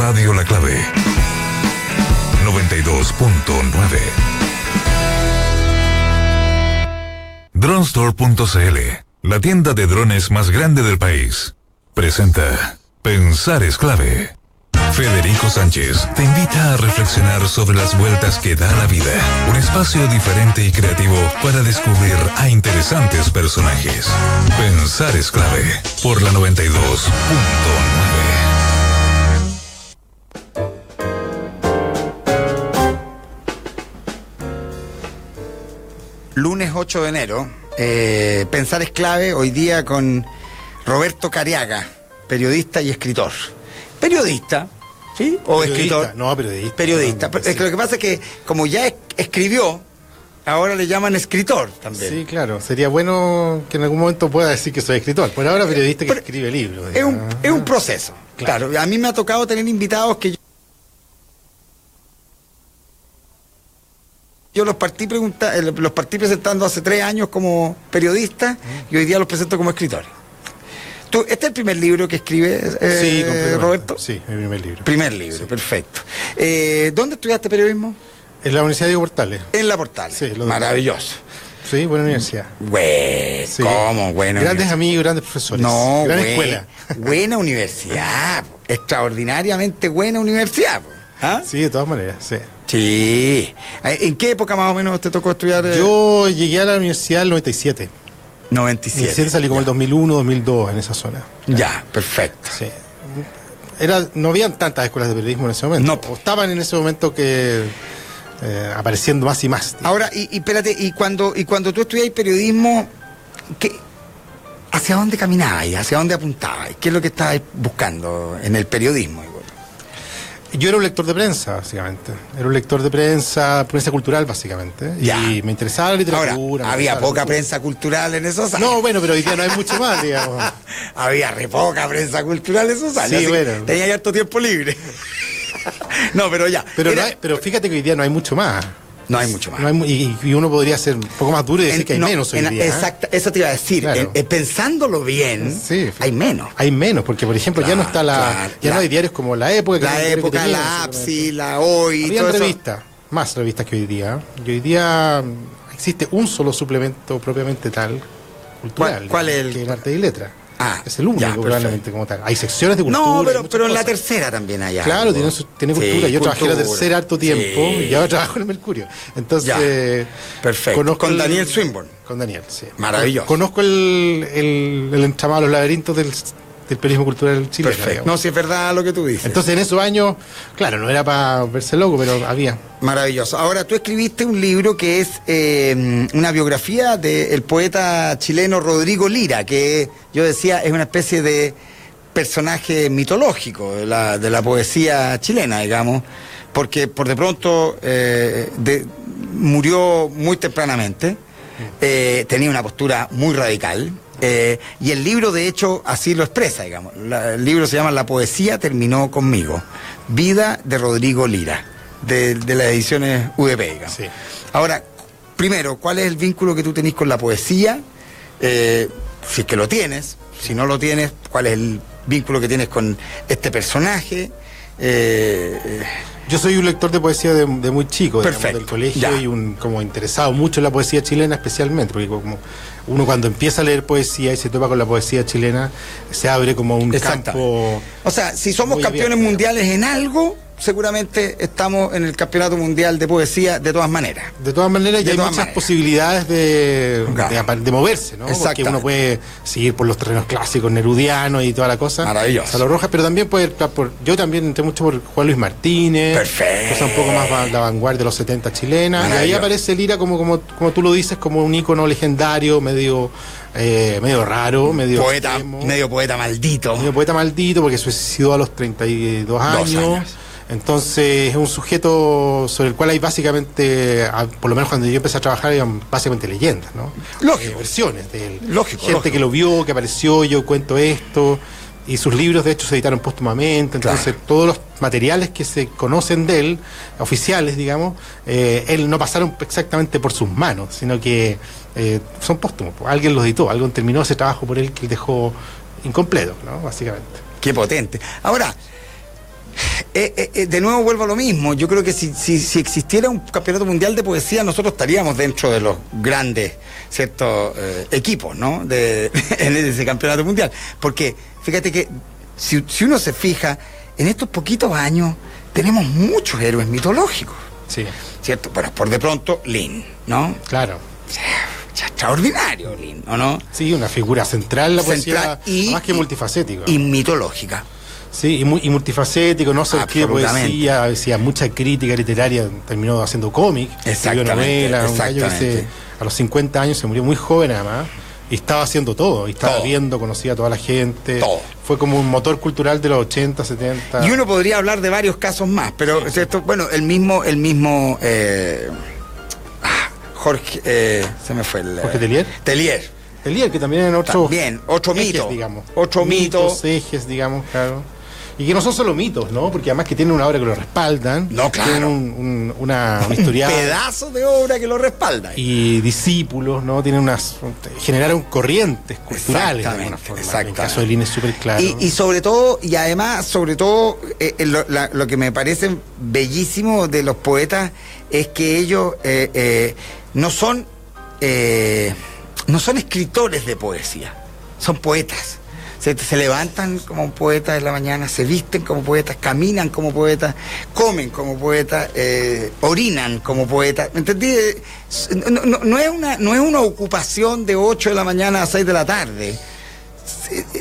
Radio La Clave 92.9. Dronestore.cl, la tienda de drones más grande del país, presenta Pensar es Clave. Federico Sánchez te invita a reflexionar sobre las vueltas que da la vida. Un espacio diferente y creativo para descubrir a interesantes personajes. Pensar es Clave por la 92.9. Lunes 8 de enero, Pensar es Clave, hoy día con Roberto Cariaga, periodista y escritor. Periodista, ¿sí? ¿O periodista, escritor? No, periodista. Periodista. No, Es que lo que pasa es que, como ya escribió, ahora le llaman escritor también. Sí, claro. Sería bueno que en algún momento pueda decir que soy escritor. Por ahora, periodista que escribe libros. Es un proceso. Claro. A mí me ha tocado tener invitados que yo los partí presentando hace 3 años como periodista y hoy día los presento como escritores. ¿Este es el primer libro que escribes, sí, Roberto? Sí, el primer libro. Primer libro, sí. Perfecto. ¿Dónde estudiaste periodismo? En la Universidad Diego Portales. En la Portales. Sí, maravilloso. Sí, buena universidad. Sí. ¿Cómo? Buena grandes amigos, grandes profesores. No, gran escuela. Buena universidad. Extraordinariamente buena universidad. ¿Ah? Sí, de todas maneras, sí. Sí. ¿En qué época más o menos te tocó estudiar? Yo llegué a la universidad en el 97. 97. Salí como el 2001, 2002 en esa zona. Ya, perfecto. Sí. No habían tantas escuelas de periodismo en ese momento. No. Estaban en ese momento que apareciendo más y más. Digamos. Ahora, y espérate, y cuando tú estudiabas periodismo, ¿hacia dónde caminabas y hacia dónde apuntabas? ¿Qué es lo que estabas buscando en el periodismo? Yo era un lector de prensa, básicamente. Era un lector de prensa cultural, básicamente. Ya. Y me interesaba la literatura. Ahora, había poca prensa cultural en esos años. No, bueno, pero hoy día no hay mucho más, digamos. Había re poca prensa cultural en esos años. Sí, bueno. Tenía harto tiempo libre. No, pero ya. Pero fíjate que hoy día no hay mucho más. No hay mucho más. Y uno podría ser un poco más duro y decir que hay menos hoy día. Exacto, eso te iba a decir. Claro. Pensándolo bien, sí, hay menos. Hay menos, porque por ejemplo ya no está no hay diarios como La Época. La APSI, La Hoy. Había revistas, más revistas que hoy día. Y hoy día existe un solo suplemento propiamente tal, cultural. ¿Cuál es el Arte y Letra? Es el único, ya, probablemente, como tal. Hay secciones de cultura. No, pero en la tercera también hay algo. Claro, tiene cultura. Yo trabajé en la tercera harto tiempo y ahora trabajo en el Mercurio. Entonces, perfecto. Con Daniel Swinburne. Con Daniel, sí. Maravilloso. Conozco el entramado, los laberintos del periodismo cultural chileno. Perfecto. No, si es verdad lo que tú dices. Entonces, en esos años, claro, no era para verse loco, pero había. Maravilloso. Ahora, tú escribiste un libro que es una biografía del poeta chileno Rodrigo Lira, que yo decía es una especie de personaje mitológico de la poesía chilena, digamos, porque por de pronto murió muy tempranamente, tenía una postura muy radical. Y el libro, de hecho, así lo expresa, digamos. El libro se llama La poesía terminó conmigo. Vida de Rodrigo Lira, de las ediciones UDP, digamos. Sí. Ahora, primero, ¿cuál es el vínculo que tú tenés con la poesía? Si es que lo tienes. Si no lo tienes, ¿cuál es el vínculo que tienes con este personaje? Yo soy un lector de poesía de muy chico, digamos, del colegio, ya. Y como interesado mucho en la poesía chilena especialmente, porque como uno cuando empieza a leer poesía y se topa con la poesía chilena, se abre como un campo. O sea, si somos campeones mundiales en algo, seguramente estamos en el campeonato mundial de poesía de todas maneras. De todas maneras, y hay muchas posibilidades de moverse, ¿no? Porque uno puede seguir por los terrenos clásicos, nerudianos y toda la cosa. Maravilloso. Salo Rojas, pero también puede yo también entré mucho por Juan Luis Martínez. Perfecto. Cosa un poco más la vanguardia de los 70 chilena. Y ahí aparece Lira como tú lo dices, como un ícono legendario, medio raro, medio poeta maldito. Medio poeta maldito, porque se suicidó a los 32 años. Entonces es un sujeto sobre el cual hay básicamente, por lo menos cuando yo empecé a trabajar, eran básicamente leyendas, ¿no? Lógico. Versiones de él. Lógico. Que lo vio, que apareció, yo cuento esto. Y sus libros, de hecho, se editaron póstumamente. Entonces, todos los materiales que se conocen de él, oficiales, digamos, él no pasaron exactamente por sus manos, sino que son póstumos. Alguien los editó, alguien terminó ese trabajo por él que él dejó incompleto, ¿no? Básicamente. Qué potente. Ahora, de nuevo vuelvo a lo mismo. Yo creo que si existiera un campeonato mundial de poesía, nosotros estaríamos dentro de los grandes, ciertos equipos, ¿no? En ese campeonato mundial. Porque fíjate que si uno se fija, en estos poquitos años tenemos muchos héroes mitológicos. Sí. ¿Cierto? Bueno, por de pronto, Lin, ¿no? Claro. Extraordinario, Lin, ¿o no? Sí, una figura central en la poesía, más que multifacético. Y mitológica. Sí, y multifacético, no solo escribe poesía, decía mucha crítica literaria, terminó haciendo cómic, escribió novelas, un gallo que a los 50 años se murió muy joven además, y estaba haciendo todo, y estaba viendo, conocía a toda la gente, fue como un motor cultural de los 80, 70. Y uno podría hablar de varios casos más, pero ¿cierto? Bueno, el mismo Jorge, se me fue el... ¿Jorge Tellier? Tellier, que también eran otro mito, digamos. Otro mito. Ejes, digamos, claro. Y que no son solo mitos, ¿no? Porque además que tienen una obra que lo respaldan. No, claro. Tienen una historial. Un pedazo de obra que lo respalda. Y discípulos, ¿no? Generaron corrientes culturales de alguna forma. Exactamente. El caso de Lin es súper claro. Y sobre todo, y además, lo que me parece bellísimo de los poetas es que ellos no son escritores de poesía, son poetas. Se levantan como poetas en la mañana, se visten como poetas, caminan como poetas, comen como poetas, orinan como poetas. ¿Me entendí? No es una ocupación de 8 de la mañana a 6 de la tarde.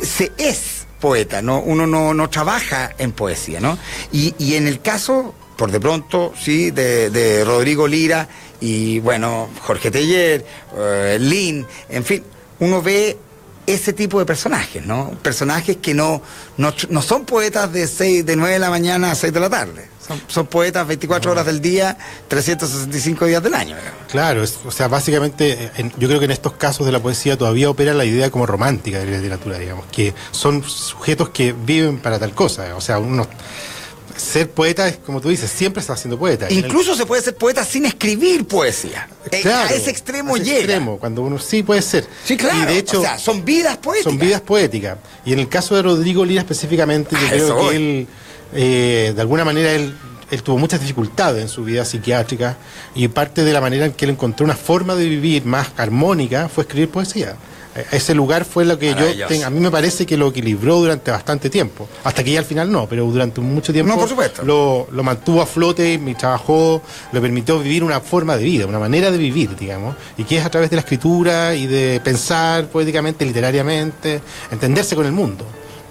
Se es poeta, ¿no? Uno no trabaja en poesía, ¿no? Y en el caso, por de pronto, sí, de Rodrigo Lira y, bueno, Jorge Tellier, Lin, en fin, uno ve ese tipo de personajes, ¿no? Personajes que no son poetas de 9 de la mañana a 6 de la tarde. Son poetas 24 horas del día, 365 días del año. Digamos. Claro, o sea, básicamente yo creo que en estos casos de la poesía todavía opera la idea como romántica de la literatura, digamos, que son sujetos que viven para tal cosa. O sea, ser poeta es, como tú dices, siempre está siendo poeta. Incluso se puede ser poeta sin escribir poesía. Claro, a ese extremo llega. Cuando uno sí puede ser. Sí, claro. Y de hecho, o sea, son vidas poéticas. Son vidas poéticas. Y en el caso de Rodrigo Lira específicamente, yo creo que él, de alguna manera, él tuvo muchas dificultades en su vida psiquiátrica y parte de la manera en que él encontró una forma de vivir más armónica fue escribir poesía. Ese lugar fue lo que a mí me parece que lo equilibró durante bastante tiempo, hasta que ya al final no, pero durante mucho tiempo por supuesto. Lo mantuvo a flote y trabajó, le permitió vivir una forma de vida, una manera de vivir, digamos, y que es a través de la escritura y de pensar poéticamente, literariamente, entenderse con el mundo.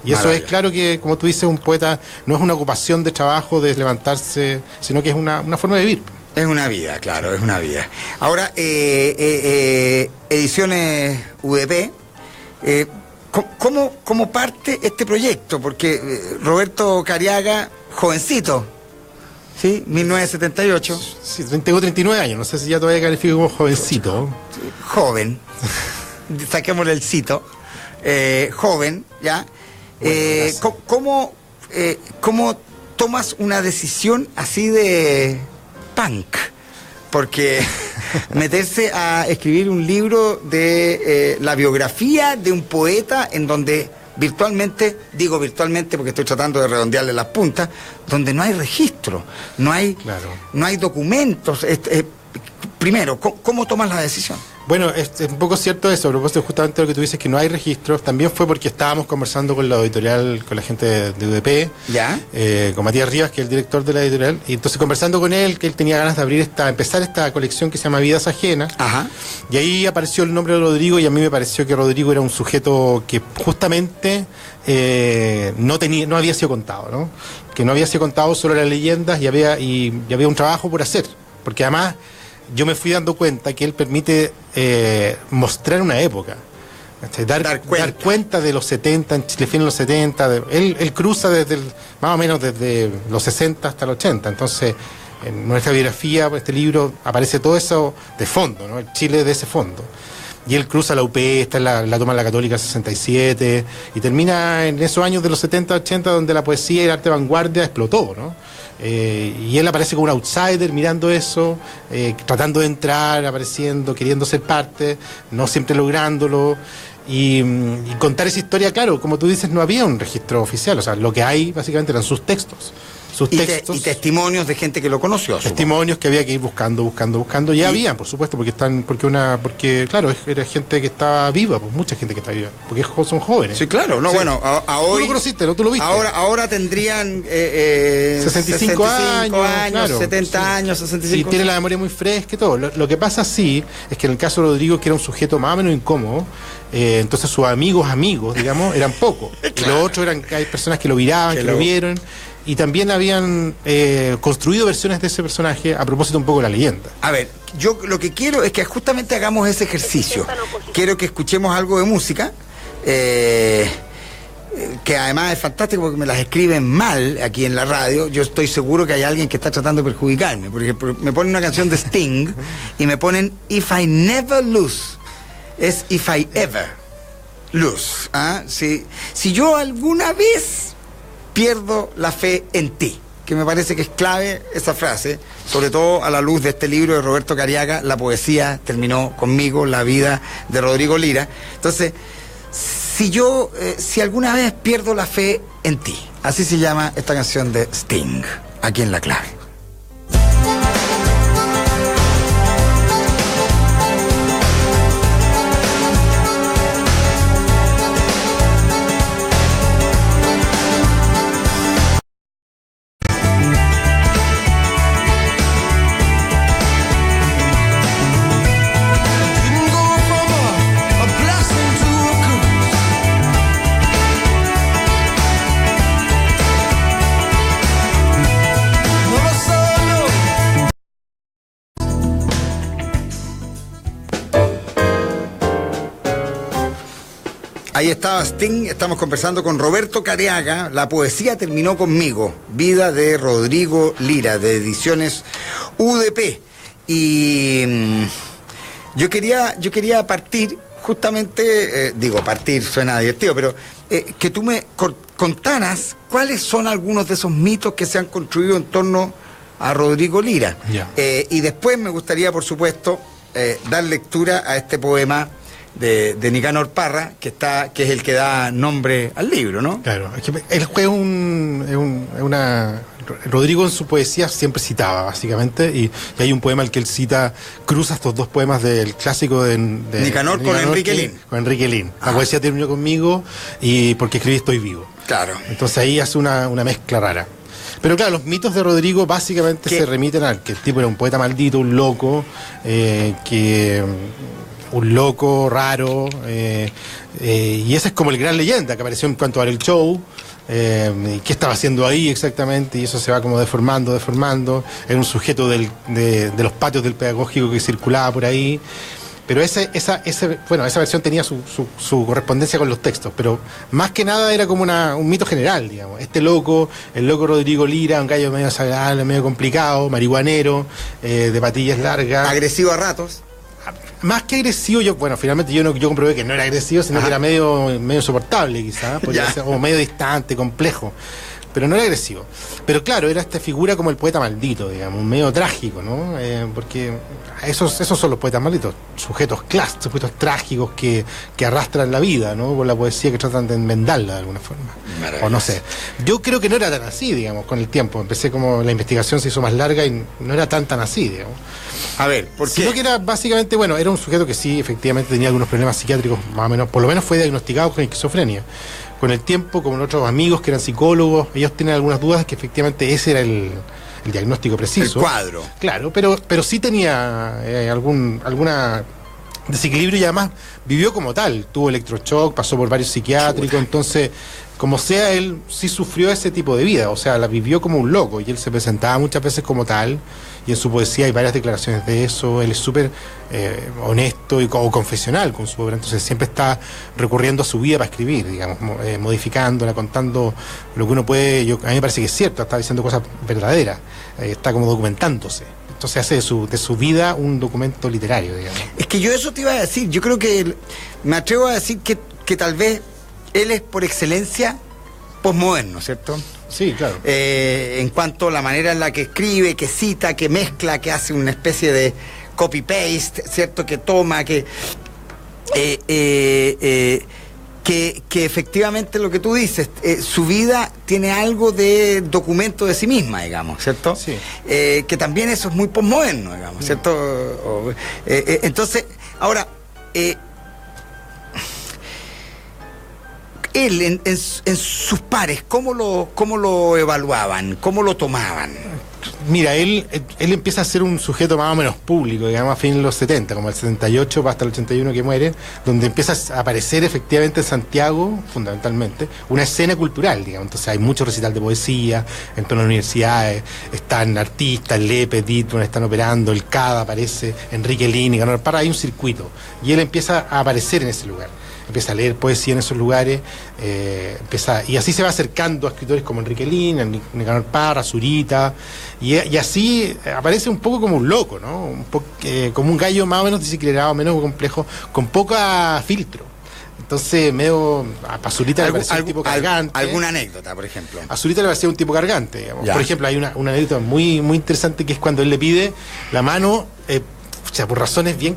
Y eso es claro que, como tú dices, un poeta no es una ocupación de trabajo, de levantarse, sino que es una forma de vivir. Es una vida, claro, es una vida. Ahora, Ediciones UDP, ¿cómo parte este proyecto? Porque Roberto Cariaga, jovencito, ¿sí? 1978. Sí, tengo 39 años, no sé si ya todavía califico como jovencito. Joven, saquémosle el cito, joven, ¿ya? Bueno, ¿cómo tomas una decisión así de punk? Porque meterse a escribir un libro de la biografía de un poeta en donde virtualmente, digo virtualmente porque estoy tratando de redondearle las puntas, donde no hay registro, no hay documentos. Primero, ¿cómo tomas la decisión? Bueno, es un poco cierto eso, a propósito justamente de lo que tú dices, que no hay registros. También fue porque estábamos conversando con la editorial, con la gente de UDP, con Matías Rivas, que es el director de la editorial, y entonces conversando con él, que él tenía ganas de empezar esta colección que se llama Vidas Ajenas. Ajá. Y ahí apareció el nombre de Rodrigo, y a mí me pareció que Rodrigo era un sujeto que justamente no había sido contado, ¿no? Que no había sido contado, solo las leyendas, y había un trabajo por hacer, porque además yo me fui dando cuenta que él permite mostrar una época, dar cuenta de los 70, en Chile en los 70, él cruza más o menos desde los 60 hasta los 80, entonces en nuestra biografía, este libro, aparece todo eso de fondo, ¿no? El Chile de ese fondo. Y él cruza la UP, está en la toma de la Católica 67, y termina en esos años de los 70, 80, donde la poesía y el arte de vanguardia explotó, ¿no? Y él aparece como un outsider mirando eso, tratando de entrar, apareciendo, queriendo ser parte, no siempre lográndolo. Y contar esa historia, claro, como tú dices, no había un registro oficial, o sea, lo que hay básicamente eran sus textos. sus textos. Y testimonios de gente que lo conoció. Testimonios que había que ir buscando. Ya había, por supuesto, porque claro, era gente que estaba viva, pues mucha gente que está viva, porque son jóvenes. Sí, claro, no, sí. Bueno, tú lo conociste, ¿no? Tú lo viste. Ahora tendrían 65 años, claro, 70 sí. años, 65. Y tiene la memoria muy fresca y todo. Lo que pasa sí es que en el caso de Rodrigo, que era un sujeto más o menos incómodo, entonces sus amigos, digamos, eran pocos. Claro. Y los otros hay personas que lo miraban, que lo vieron. Y también habían construido versiones de ese personaje a propósito un poco de la leyenda. A ver, yo lo que quiero es que justamente hagamos ese ejercicio. Quiero que escuchemos algo de música, que además es fantástico porque me las escriben mal aquí en la radio. Yo estoy seguro que hay alguien que está tratando de perjudicarme. Por ejemplo, me ponen una canción de Sting y me ponen If I Never Lose. Es If I Ever Lose. ¿Ah? Si yo alguna vez pierdo la fe en ti, que me parece que es clave esa frase, sobre todo a la luz de este libro de Roberto Cariaga, La poesía terminó conmigo, la vida de Rodrigo Lira. Entonces, si alguna vez pierdo la fe en ti, así se llama esta canción de Sting, aquí en La Clave. Ahí estaba Sting, estamos conversando con Roberto Cariaga, La poesía terminó conmigo, vida de Rodrigo Lira, de Ediciones UDP. Y yo quería partir, justamente, partir suena divertido, pero que tú me contaras cuáles son algunos de esos mitos que se han construido en torno a Rodrigo Lira. Yeah. Y después me gustaría, por supuesto, dar lectura a este poema de Nicanor Parra, que es el que da nombre al libro, ¿no? Claro, es que él fue Rodrigo en su poesía siempre citaba, básicamente, y hay un poema al que él cruza estos dos poemas del clásico de Nicanor con Enrique Lin. Con Enrique Lin. La poesía terminó conmigo y porque escribí Estoy vivo. Claro. Entonces ahí hace una mezcla rara. Pero claro, los mitos de Rodrigo básicamente se remiten a que el tipo era un poeta maldito, un loco, un loco raro, y esa es como el gran leyenda que apareció en cuanto a el show, qué estaba haciendo ahí exactamente, y eso se va como deformando, era un sujeto de los patios del pedagógico que circulaba por ahí, pero esa versión tenía su correspondencia con los textos, pero más que nada era como un mito general, digamos, el loco Rodrigo Lira, un gallo medio desagradable, medio complicado, marihuanero, de patillas largas, agresivo a ratos. Más que agresivo, finalmente yo comprobé que no era agresivo, sino que era medio soportable quizás, o medio distante, complejo, pero no era agresivo. Pero claro, era esta figura como el poeta maldito, digamos, medio trágico, ¿no? Porque esos son los poetas malditos, sujetos trágicos que arrastran la vida, ¿no? Con la poesía, que tratan de enmendarla de alguna forma. O no sé. Yo creo que no era tan así, digamos, con el tiempo. Empecé como la investigación se hizo más larga y no era tan así, digamos. A ver, ¿por qué? Sino que era básicamente, era un sujeto que sí, efectivamente tenía algunos problemas psiquiátricos, más o menos, por lo menos fue diagnosticado con esquizofrenia. Con el tiempo, como otros amigos que eran psicólogos, ellos tienen algunas dudas que efectivamente ese era el diagnóstico preciso. El cuadro. Claro, pero sí tenía alguna desequilibrio y además vivió como tal. Tuvo electroshock, pasó por varios psiquiátricos, entonces, como sea, él sí sufrió ese tipo de vida, o sea, la vivió como un loco y él se presentaba muchas veces como tal. Y en su poesía hay varias declaraciones de eso. Él es súper honesto o confesional con su obra, entonces siempre está recurriendo a su vida para escribir, digamos, modificándola, contando lo que uno puede. A mí me parece que es cierto, está diciendo cosas verdaderas, está como documentándose. Entonces hace de su vida un documento literario, digamos. Es que yo eso te iba a decir, yo creo que me atrevo a decir que tal vez él es por excelencia posmoderno, ¿cierto? Sí, claro. En cuanto a la manera en la que escribe, que cita, que mezcla, que hace una especie de copy-paste, ¿cierto? Que toma, que efectivamente lo que tú dices, su vida tiene algo de documento de sí misma, digamos, ¿cierto? Sí. Que también eso es muy posmoderno, digamos, ¿cierto? Entonces, ahora, él en sus pares, ¿cómo lo evaluaban? ¿Cómo lo tomaban? Mira, él empieza a ser un sujeto más o menos público, digamos, a fines de los 70, como el 78 hasta el 81 que muere, donde empieza a aparecer efectivamente en Santiago, fundamentalmente, una escena cultural, digamos. Entonces hay mucho recital de poesía en todas las universidades, están artistas, Lepe, Ditman, están operando, el CADA aparece, Enrique Lin, Nicanor Parra, hay un circuito, y él empieza a aparecer en ese lugar. Empieza a leer poesía en esos lugares, y así se va acercando a escritores como Enrique Lin, a Nicanor Parra, Zurita, y así aparece un poco como un loco, ¿no? Como un gallo más o menos desequilibrado, menos complejo, con poca filtro. Entonces, medio a Zurita le parecía un tipo cargante. ¿Alguna anécdota, por ejemplo? A Zurita le parecía un tipo cargante, digamos. Por ejemplo, hay una anécdota muy, muy interesante, que es cuando él le pide la mano, o sea, por razones bien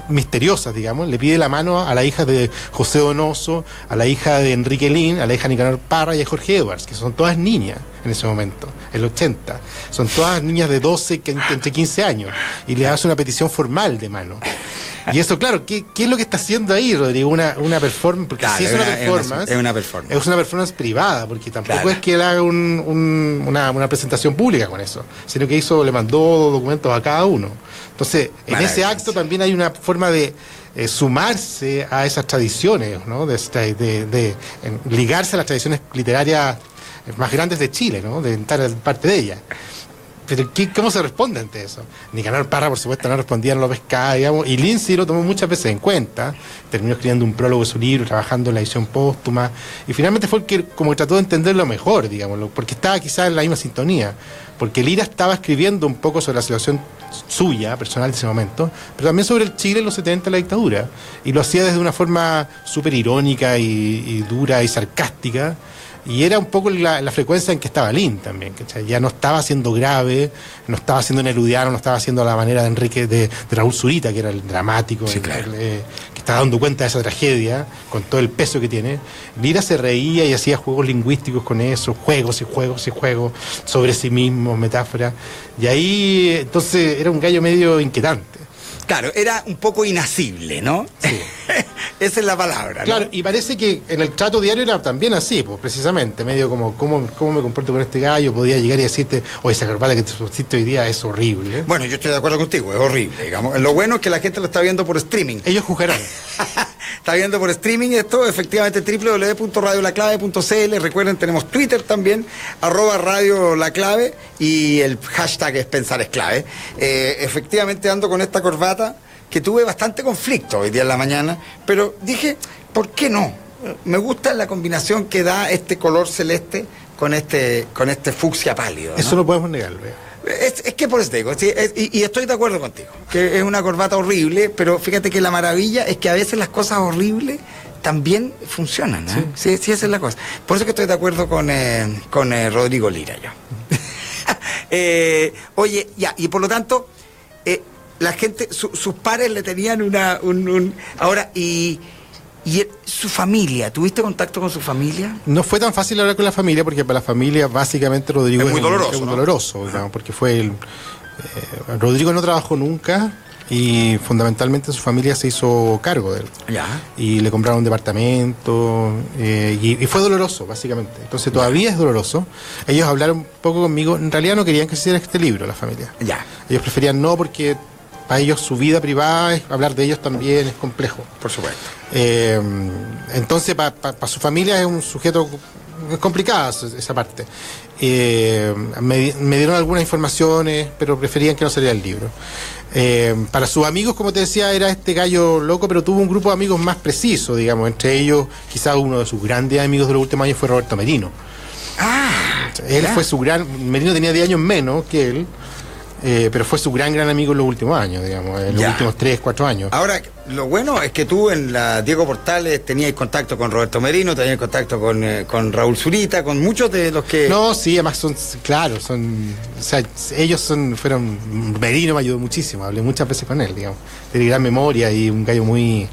misteriosas, digamos, le pide la mano a la hija de José Donoso, a la hija de Enrique Lin, a la hija de Nicanor Parra y a Jorge Edwards, que son todas niñas en ese momento, el 80. Son todas niñas de 12, entre 15 años, y le hace una petición formal de mano. Y eso, claro, ¿qué es lo que está haciendo ahí, Rodrigo? Una performance, porque claro, si es una performance. Es una performance. Es una performance privada, porque tampoco claro. Es que él haga una presentación pública con eso, sino que le mandó documentos a cada uno. Entonces, en ese acto también hay una forma de sumarse a esas tradiciones, ¿no? De ligarse a las tradiciones literarias más grandes de Chile, ¿no? De entrar parte de ellas. Pero ¿cómo se responde ante eso? Nicanor Parra, por supuesto, no respondía, no lo pescaba, digamos, y Lindsay lo tomó muchas veces en cuenta, terminó escribiendo un prólogo de su libro, trabajando en la edición póstuma, y finalmente fue el que como trató de entenderlo mejor, digamos, porque estaba quizás en la misma sintonía, porque Lira estaba escribiendo un poco sobre la situación suya, personal de ese momento, pero también sobre el Chile en los 70, la dictadura, y lo hacía desde una forma súper irónica y dura y sarcástica. Y era un poco la frecuencia en que estaba Lin también, ¿cachai? Ya no estaba siendo grave, no estaba siendo nerudiano, no estaba haciendo a la manera de Raúl Zurita, que era el dramático, sí, claro. que estaba dando cuenta de esa tragedia, con todo el peso que tiene. Lira se reía y hacía juegos lingüísticos con eso, juegos sobre sí mismo, metáforas. Y ahí, entonces, era un gallo medio inquietante. Claro, era un poco inasible, ¿no? Sí. Esa es la palabra, ¿no? Claro, y parece que en el trato diario era también así, pues precisamente, medio como, ¿cómo me comporto con este gallo? Podía llegar y decirte, oye, esa corbata que te pusiste hoy día es horrible. Bueno, yo estoy de acuerdo contigo, es horrible, digamos. Lo bueno es que la gente lo está viendo por streaming. Ellos juzgarán. Está viendo por streaming esto, efectivamente, www.radiolaclave.cl. Recuerden, tenemos Twitter también, @radiolaclave, y el hashtag es Pensar es Clave. Efectivamente ando con esta corbata, que tuve bastante conflicto hoy día en la mañana, pero dije, ¿por qué no? Me gusta la combinación que da este color celeste con este fucsia pálido, ¿no? Eso no podemos negarlo. Es que por eso te digo, sí, y estoy de acuerdo contigo, que es una corbata horrible, pero fíjate que la maravilla es que a veces las cosas horribles también funcionan, ¿eh? Sí, esa es la cosa. Por eso que estoy de acuerdo con Rodrigo Lira, yo. Oye, ya, y por lo tanto, la gente, sus pares le tenían ahora, y su familia, ¿tuviste contacto con su familia? No fue tan fácil hablar con la familia, porque para la familia básicamente Rodrigo es muy doloroso, es muy doloroso, digamos, porque fue Rodrigo no trabajó nunca, y fundamentalmente su familia se hizo cargo de él. Ya. Y le compraron un departamento, y fue doloroso, básicamente. Entonces todavía es doloroso. Ellos hablaron un poco conmigo, en realidad no querían que se hiciera este libro, la familia. Ya. Ellos preferían no, porque para ellos su vida privada, hablar de ellos también es complejo. Por supuesto. Entonces para su familia es un sujeto complicado esa parte. Me dieron algunas informaciones, pero preferían que no saliera el libro. Para sus amigos, como te decía, era este gallo loco, pero tuvo un grupo de amigos más preciso, digamos. Entre ellos, quizás uno de sus grandes amigos de los últimos años fue Roberto Merino. Él fue su Merino tenía 10 años menos que él, pero fue su gran amigo en los últimos años, digamos, en los últimos 3, 4 años. Ahora, lo bueno es que tú en la Diego Portales tenías contacto con Roberto Merino, tenías contacto con Raúl Zurita, con muchos de los que... No, sí, además ellos fueron... Merino me ayudó muchísimo, hablé muchas veces con él, digamos. Tiene gran memoria y un gallo muy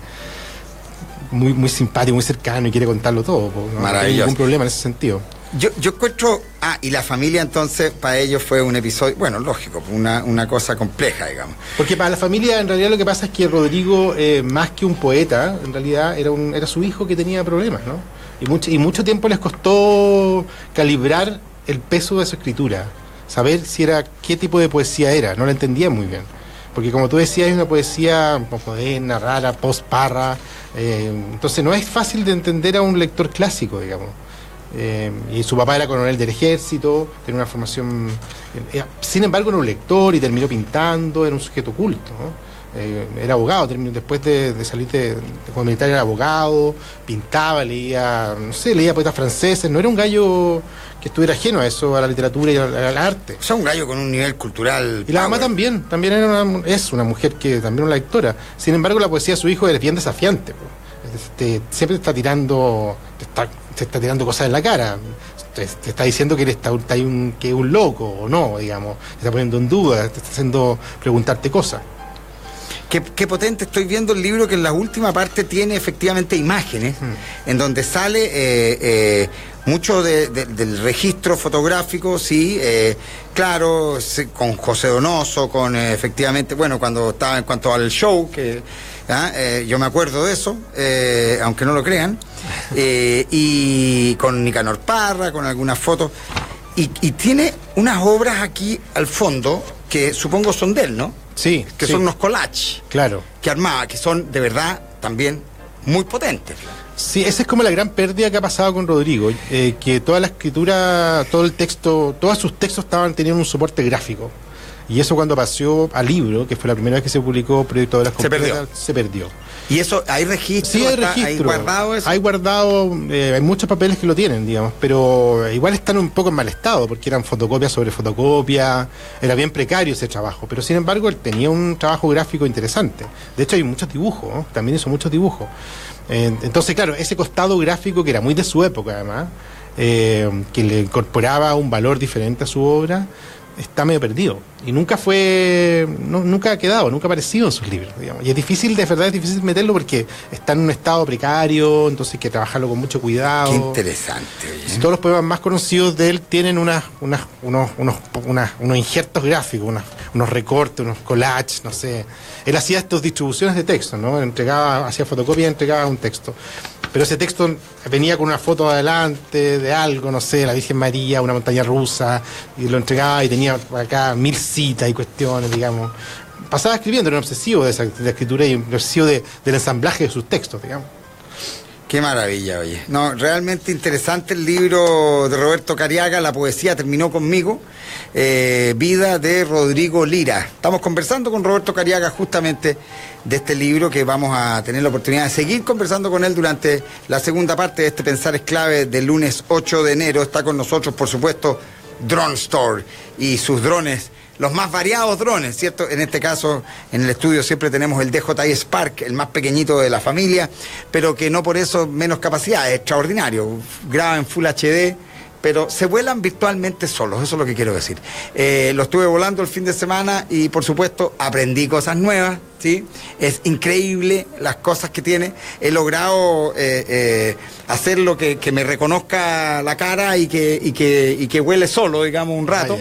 muy simpático, muy cercano y quiere contarlo todo. No hay ningún problema en ese sentido. Yo encuentro, y la familia entonces para ellos fue un episodio, bueno, lógico, una cosa compleja, digamos. Porque para la familia en realidad lo que pasa es que Rodrigo, más que un poeta, en realidad era su hijo que tenía problemas, ¿no? Y mucho tiempo les costó calibrar el peso de su escritura, saber qué tipo de poesía era, no la entendían muy bien. Porque como tú decías, es una poesía moderna, rara, post-parra, entonces no es fácil de entender a un lector clásico, digamos. Y su papá era coronel del ejército, tenía una formación, sin embargo era un lector y terminó pintando, era un sujeto culto, ¿no? Era abogado, después de salir de militar era abogado, pintaba, leía poetas franceses, no era un gallo que estuviera ajeno a eso, a la literatura y al arte. O sea, un gallo con un nivel cultural. Y la mamá también es una mujer que también es una lectora. Sin embargo, la poesía de su hijo es bien desafiante. Siempre te está tirando cosas en la cara. Te está diciendo que que es un loco o no, digamos. Te está poniendo en duda, te está haciendo preguntarte cosas. Qué potente. Estoy viendo el libro que en la última parte tiene efectivamente imágenes, en donde sale mucho del registro fotográfico, sí, claro, con José Donoso, con efectivamente, bueno, cuando estaba en cuanto al show, yo me acuerdo de eso, aunque no lo crean, y con Nicanor Parra, con algunas fotos, y tiene unas obras aquí al fondo que supongo son de él, ¿no? Sí. Que son unos collages. Claro. Que armaba, que son de verdad también muy potentes. Sí, esa es como la gran pérdida que ha pasado con Rodrigo, que toda la escritura, todo el texto, todos sus textos teniendo un soporte gráfico. Y eso cuando pasó al libro, que fue la primera vez que se publicó Proyecto de las Completas, se perdió. ¿Y eso hay registro? Sí, hay registro. ¿Hay guardado eso? Hay guardado, hay muchos papeles que lo tienen, digamos, pero igual están un poco en mal estado, porque eran fotocopias sobre fotocopia, era bien precario ese trabajo, pero sin embargo él tenía un trabajo gráfico interesante. De hecho hay muchos dibujos, ¿no? También hizo muchos dibujos. Entonces, claro, ese costado gráfico que era muy de su época, además, que le incorporaba un valor diferente a su obra, está medio perdido y nunca ha quedado, nunca ha aparecido en sus libros, digamos. Y es difícil, de verdad es difícil meterlo porque está en un estado precario, entonces hay que trabajarlo con mucho cuidado. Qué interesante. Oye. Todos los poemas más conocidos de él tienen unos injertos gráficos, unos recortes, unos collages, no sé. Él hacía estas distribuciones de texto, ¿no? Hacía fotocopia y entregaba un texto. Pero ese texto venía con una foto adelante de algo, no sé, la Virgen María, una montaña rusa, y lo entregaba y tenía acá 1000 citas y cuestiones, digamos. Pasaba escribiendo, era un obsesivo de escritura y un obsesivo del ensamblaje de sus textos, digamos. Qué maravilla, oye. No, realmente interesante el libro de Roberto Cariaga, La poesía terminó conmigo, Vida de Rodrigo Lira. Estamos conversando con Roberto Cariaga justamente de este libro, que vamos a tener la oportunidad de seguir conversando con él durante la segunda parte de este Pensar es Clave del lunes 8 de enero. Está con nosotros, por supuesto, Drone Store y sus drones, los más variados drones, ¿cierto? En este caso, en el estudio siempre tenemos el DJI Spark, el más pequeño de la familia, pero que no por eso menos capacidad, es extraordinario. Graba en Full HD, pero se vuelan virtualmente solos, eso es lo que quiero decir. Lo estuve volando el fin de semana y, por supuesto, aprendí cosas nuevas, ¿sí? Es increíble las cosas que tiene. He logrado hacer lo que me reconozca la cara y que vuele solo, digamos, un rato.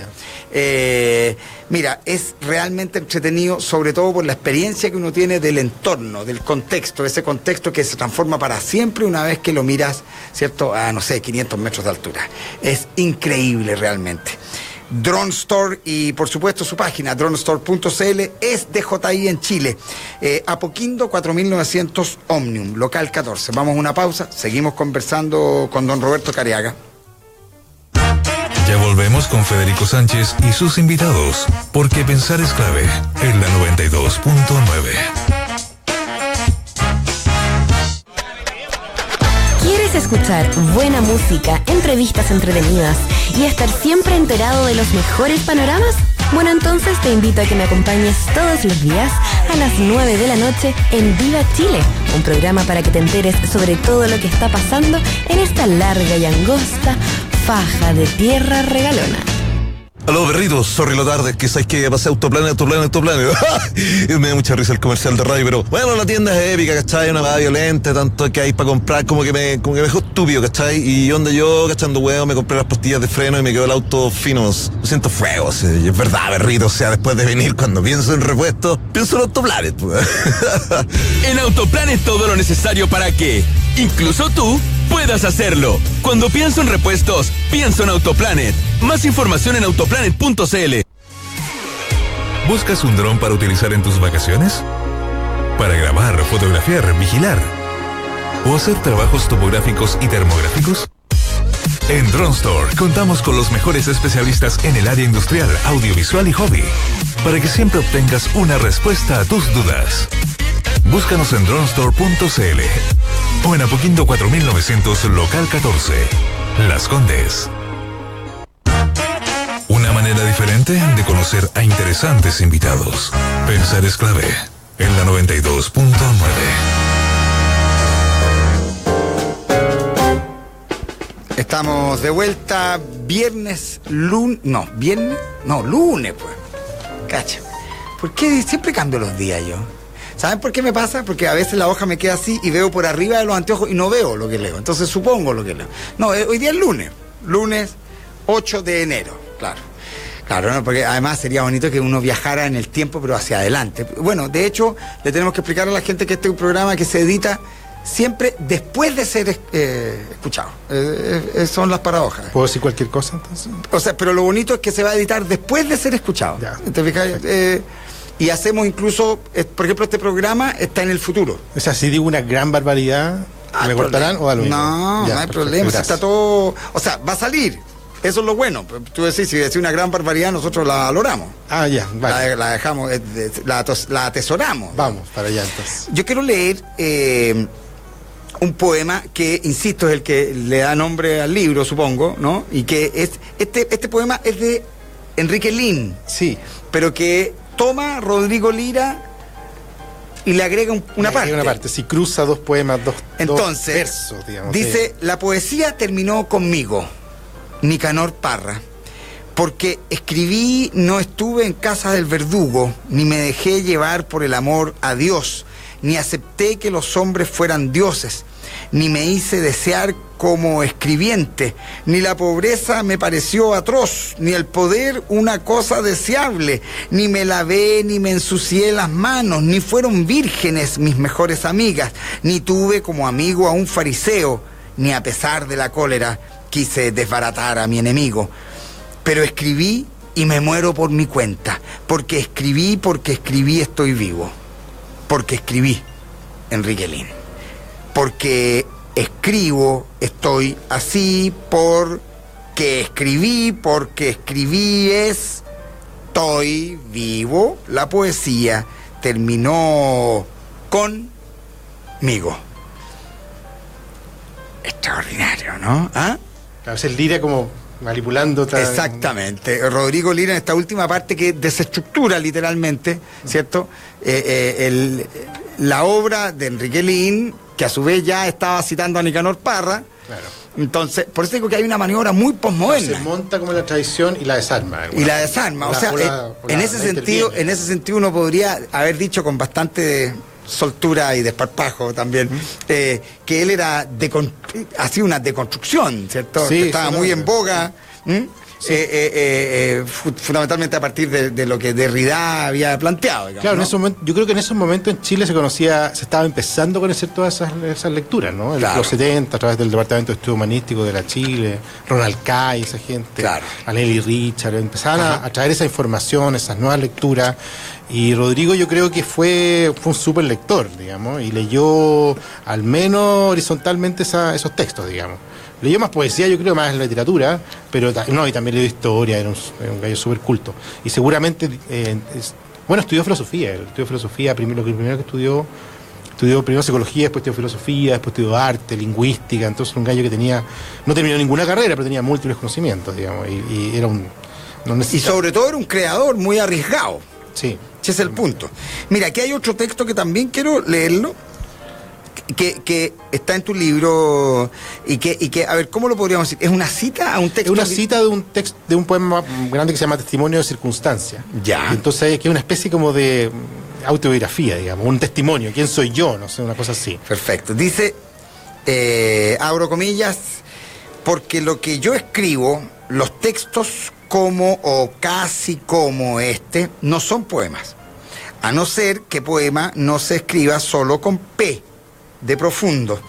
Mira, es realmente entretenido, sobre todo por la experiencia que uno tiene del entorno, del contexto, ese contexto que se transforma para siempre una vez que lo miras, ¿cierto?, a, no sé, 500 metros de altura. Es increíble realmente. Drone Store y, por supuesto, su página, dronestore.cl, es DJI en Chile. Apoquindo 4900 Omnium, local 14. Vamos a una pausa, seguimos conversando con don Roberto Cariaga. Ya volvemos con Federico Sánchez y sus invitados, porque pensar es clave en la 92.9. ¿Quieres escuchar buena música, entrevistas entretenidas y estar siempre enterado de los mejores panoramas? Bueno, entonces te invito a que me acompañes todos los días a las 9 de la noche en Viva Chile, un programa para que te enteres sobre todo lo que está pasando en esta larga y angosta faja de tierra regalona. Aló, berritos, sorry lo tarde, que sabes que pasé Autoplanet. Y me da mucha risa el comercial de radio, pero bueno, la tienda es épica, ¿cachai? Una va violenta, tanto que hay para comprar, como que me dejó estúpido, ¿cachai? Y donde yo, cachando huevo, me compré las pastillas de freno y me quedó el auto finos. Lo siento fuego, y es verdad, berrito, o sea, después de venir, cuando pienso en repuesto, pienso en Autoplanet. En Autoplanet todo lo necesario para que, incluso tú, puedas hacerlo. Cuando pienso en repuestos, pienso en Autoplanet. Más información en autoplanet.cl. ¿Buscas un dron para utilizar en tus vacaciones? ¿Para grabar, fotografiar, vigilar? ¿O hacer trabajos topográficos y termográficos? En Drone Store contamos con los mejores especialistas en el área industrial, audiovisual y hobby, para que siempre obtengas una respuesta a tus dudas. Búscanos en dronestore.cl o en Apoquindo 4900 local 14, Las Condes. Una manera diferente de conocer a interesantes invitados. Pensar es clave en la 92.9. Estamos de vuelta lunes, pues. Cacha. ¿Por qué siempre cambio los días yo? ¿Saben por qué me pasa? Porque a veces la hoja me queda así y veo por arriba de los anteojos y no veo lo que leo. Entonces supongo lo que leo. No, hoy día es lunes 8 de enero, claro. Claro, ¿no? Porque además sería bonito que uno viajara en el tiempo, pero hacia adelante. Bueno, de hecho, le tenemos que explicar a la gente que este es un programa que se edita siempre después de ser escuchado. Son las paradojas. ¿Puedo decir cualquier cosa entonces? O sea, pero lo bonito es que se va a editar después de ser escuchado. Ya. ¿Te fijas? Y hacemos incluso, por ejemplo, este programa está en el futuro. O sea, si digo una gran barbaridad, ¿me cortarán o a lo mismo? No, ya, no hay perfecto, problema. gracias. Está todo. O sea, va a salir. Eso es lo bueno. Tú decís, si decís una gran barbaridad, nosotros la valoramos. Ah, ya, vale. La dejamos, la atesoramos. Vamos para allá entonces. Yo quiero leer un poema que, insisto, es el que le da nombre al libro, supongo, ¿no? Y que es este poema es de Enrique Lin. Sí. Pero que toma Rodrigo Lira y le agrega una parte. Si cruza dos poemas, Entonces, dos versos, digamos. Dice, la poesía terminó conmigo, Nicanor Parra, porque escribí, no estuve en casa del verdugo, ni me dejé llevar por el amor a Dios, ni acepté que los hombres fueran dioses, ni me hice desear como escribiente, ni la pobreza me pareció atroz, ni el poder una cosa deseable, ni me lavé, ni me ensucié las manos, ni fueron vírgenes mis mejores amigas, ni tuve como amigo a un fariseo, ni a pesar de la cólera quise desbaratar a mi enemigo. Pero escribí y me muero por mi cuenta, porque escribí estoy vivo, porque escribí, Enrique Lin. Porque escribo, estoy así, porque escribí estoy vivo. La poesía terminó conmigo. Extraordinario, ¿no? ¿Ah? A veces Lira como manipulando. Exactamente. Rodrigo Lira en esta última parte que desestructura literalmente, ¿cierto? La obra de Enrique Lin, que a su vez ya estaba citando a Nicanor Parra. Claro. Entonces, por eso digo que hay una maniobra muy posmoderna. Se monta como la tradición y la desarma. Y la desarma. En ese sentido uno podría haber dicho con bastante soltura y desparpajo también, que él era hacía una deconstrucción, ¿cierto? Sí, que estaba muy en boga. Sí. Fundamentalmente a partir de lo que Derrida había planteado, digamos, claro, ¿no? en ese momento, yo creo que en esos momentos en Chile se estaba empezando a conocer todas esas lecturas, ¿no? Claro. Los 70, a través del Departamento de Estudio Humanístico de la Chile, Ronald Kay, esa gente, claro. Aneli Richard, empezaban a traer esa información, esas nuevas lecturas, y Rodrigo yo creo que fue un súper lector, digamos, y leyó al menos horizontalmente esos textos, digamos. Leyó más poesía, yo creo, más literatura, pero y también leyó historia, era un gallo súper culto. Y seguramente, estudió filosofía. Lo primero que estudió primero psicología, después estudió filosofía, después estudió arte, lingüística. Entonces, un gallo que no terminó ninguna carrera, pero tenía múltiples conocimientos, digamos. Y era y sobre todo era un creador muy arriesgado. Sí. Ese es el punto. Mira, aquí hay otro texto que también quiero leerlo. que está en tu libro y que, a ver, ¿cómo lo podríamos decir? ¿Es una cita a un texto? Es una cita de un texto, de un poema grande que se llama Testimonio de Circunstancia. Ya. Y entonces aquí es una especie como de autobiografía, digamos, un testimonio. ¿Quién soy yo? No sé, una cosa así. Perfecto. Dice, abro comillas, porque lo que yo escribo, los textos como o casi como este, no son poemas. A no ser que poema no se escriba solo con P de profundo,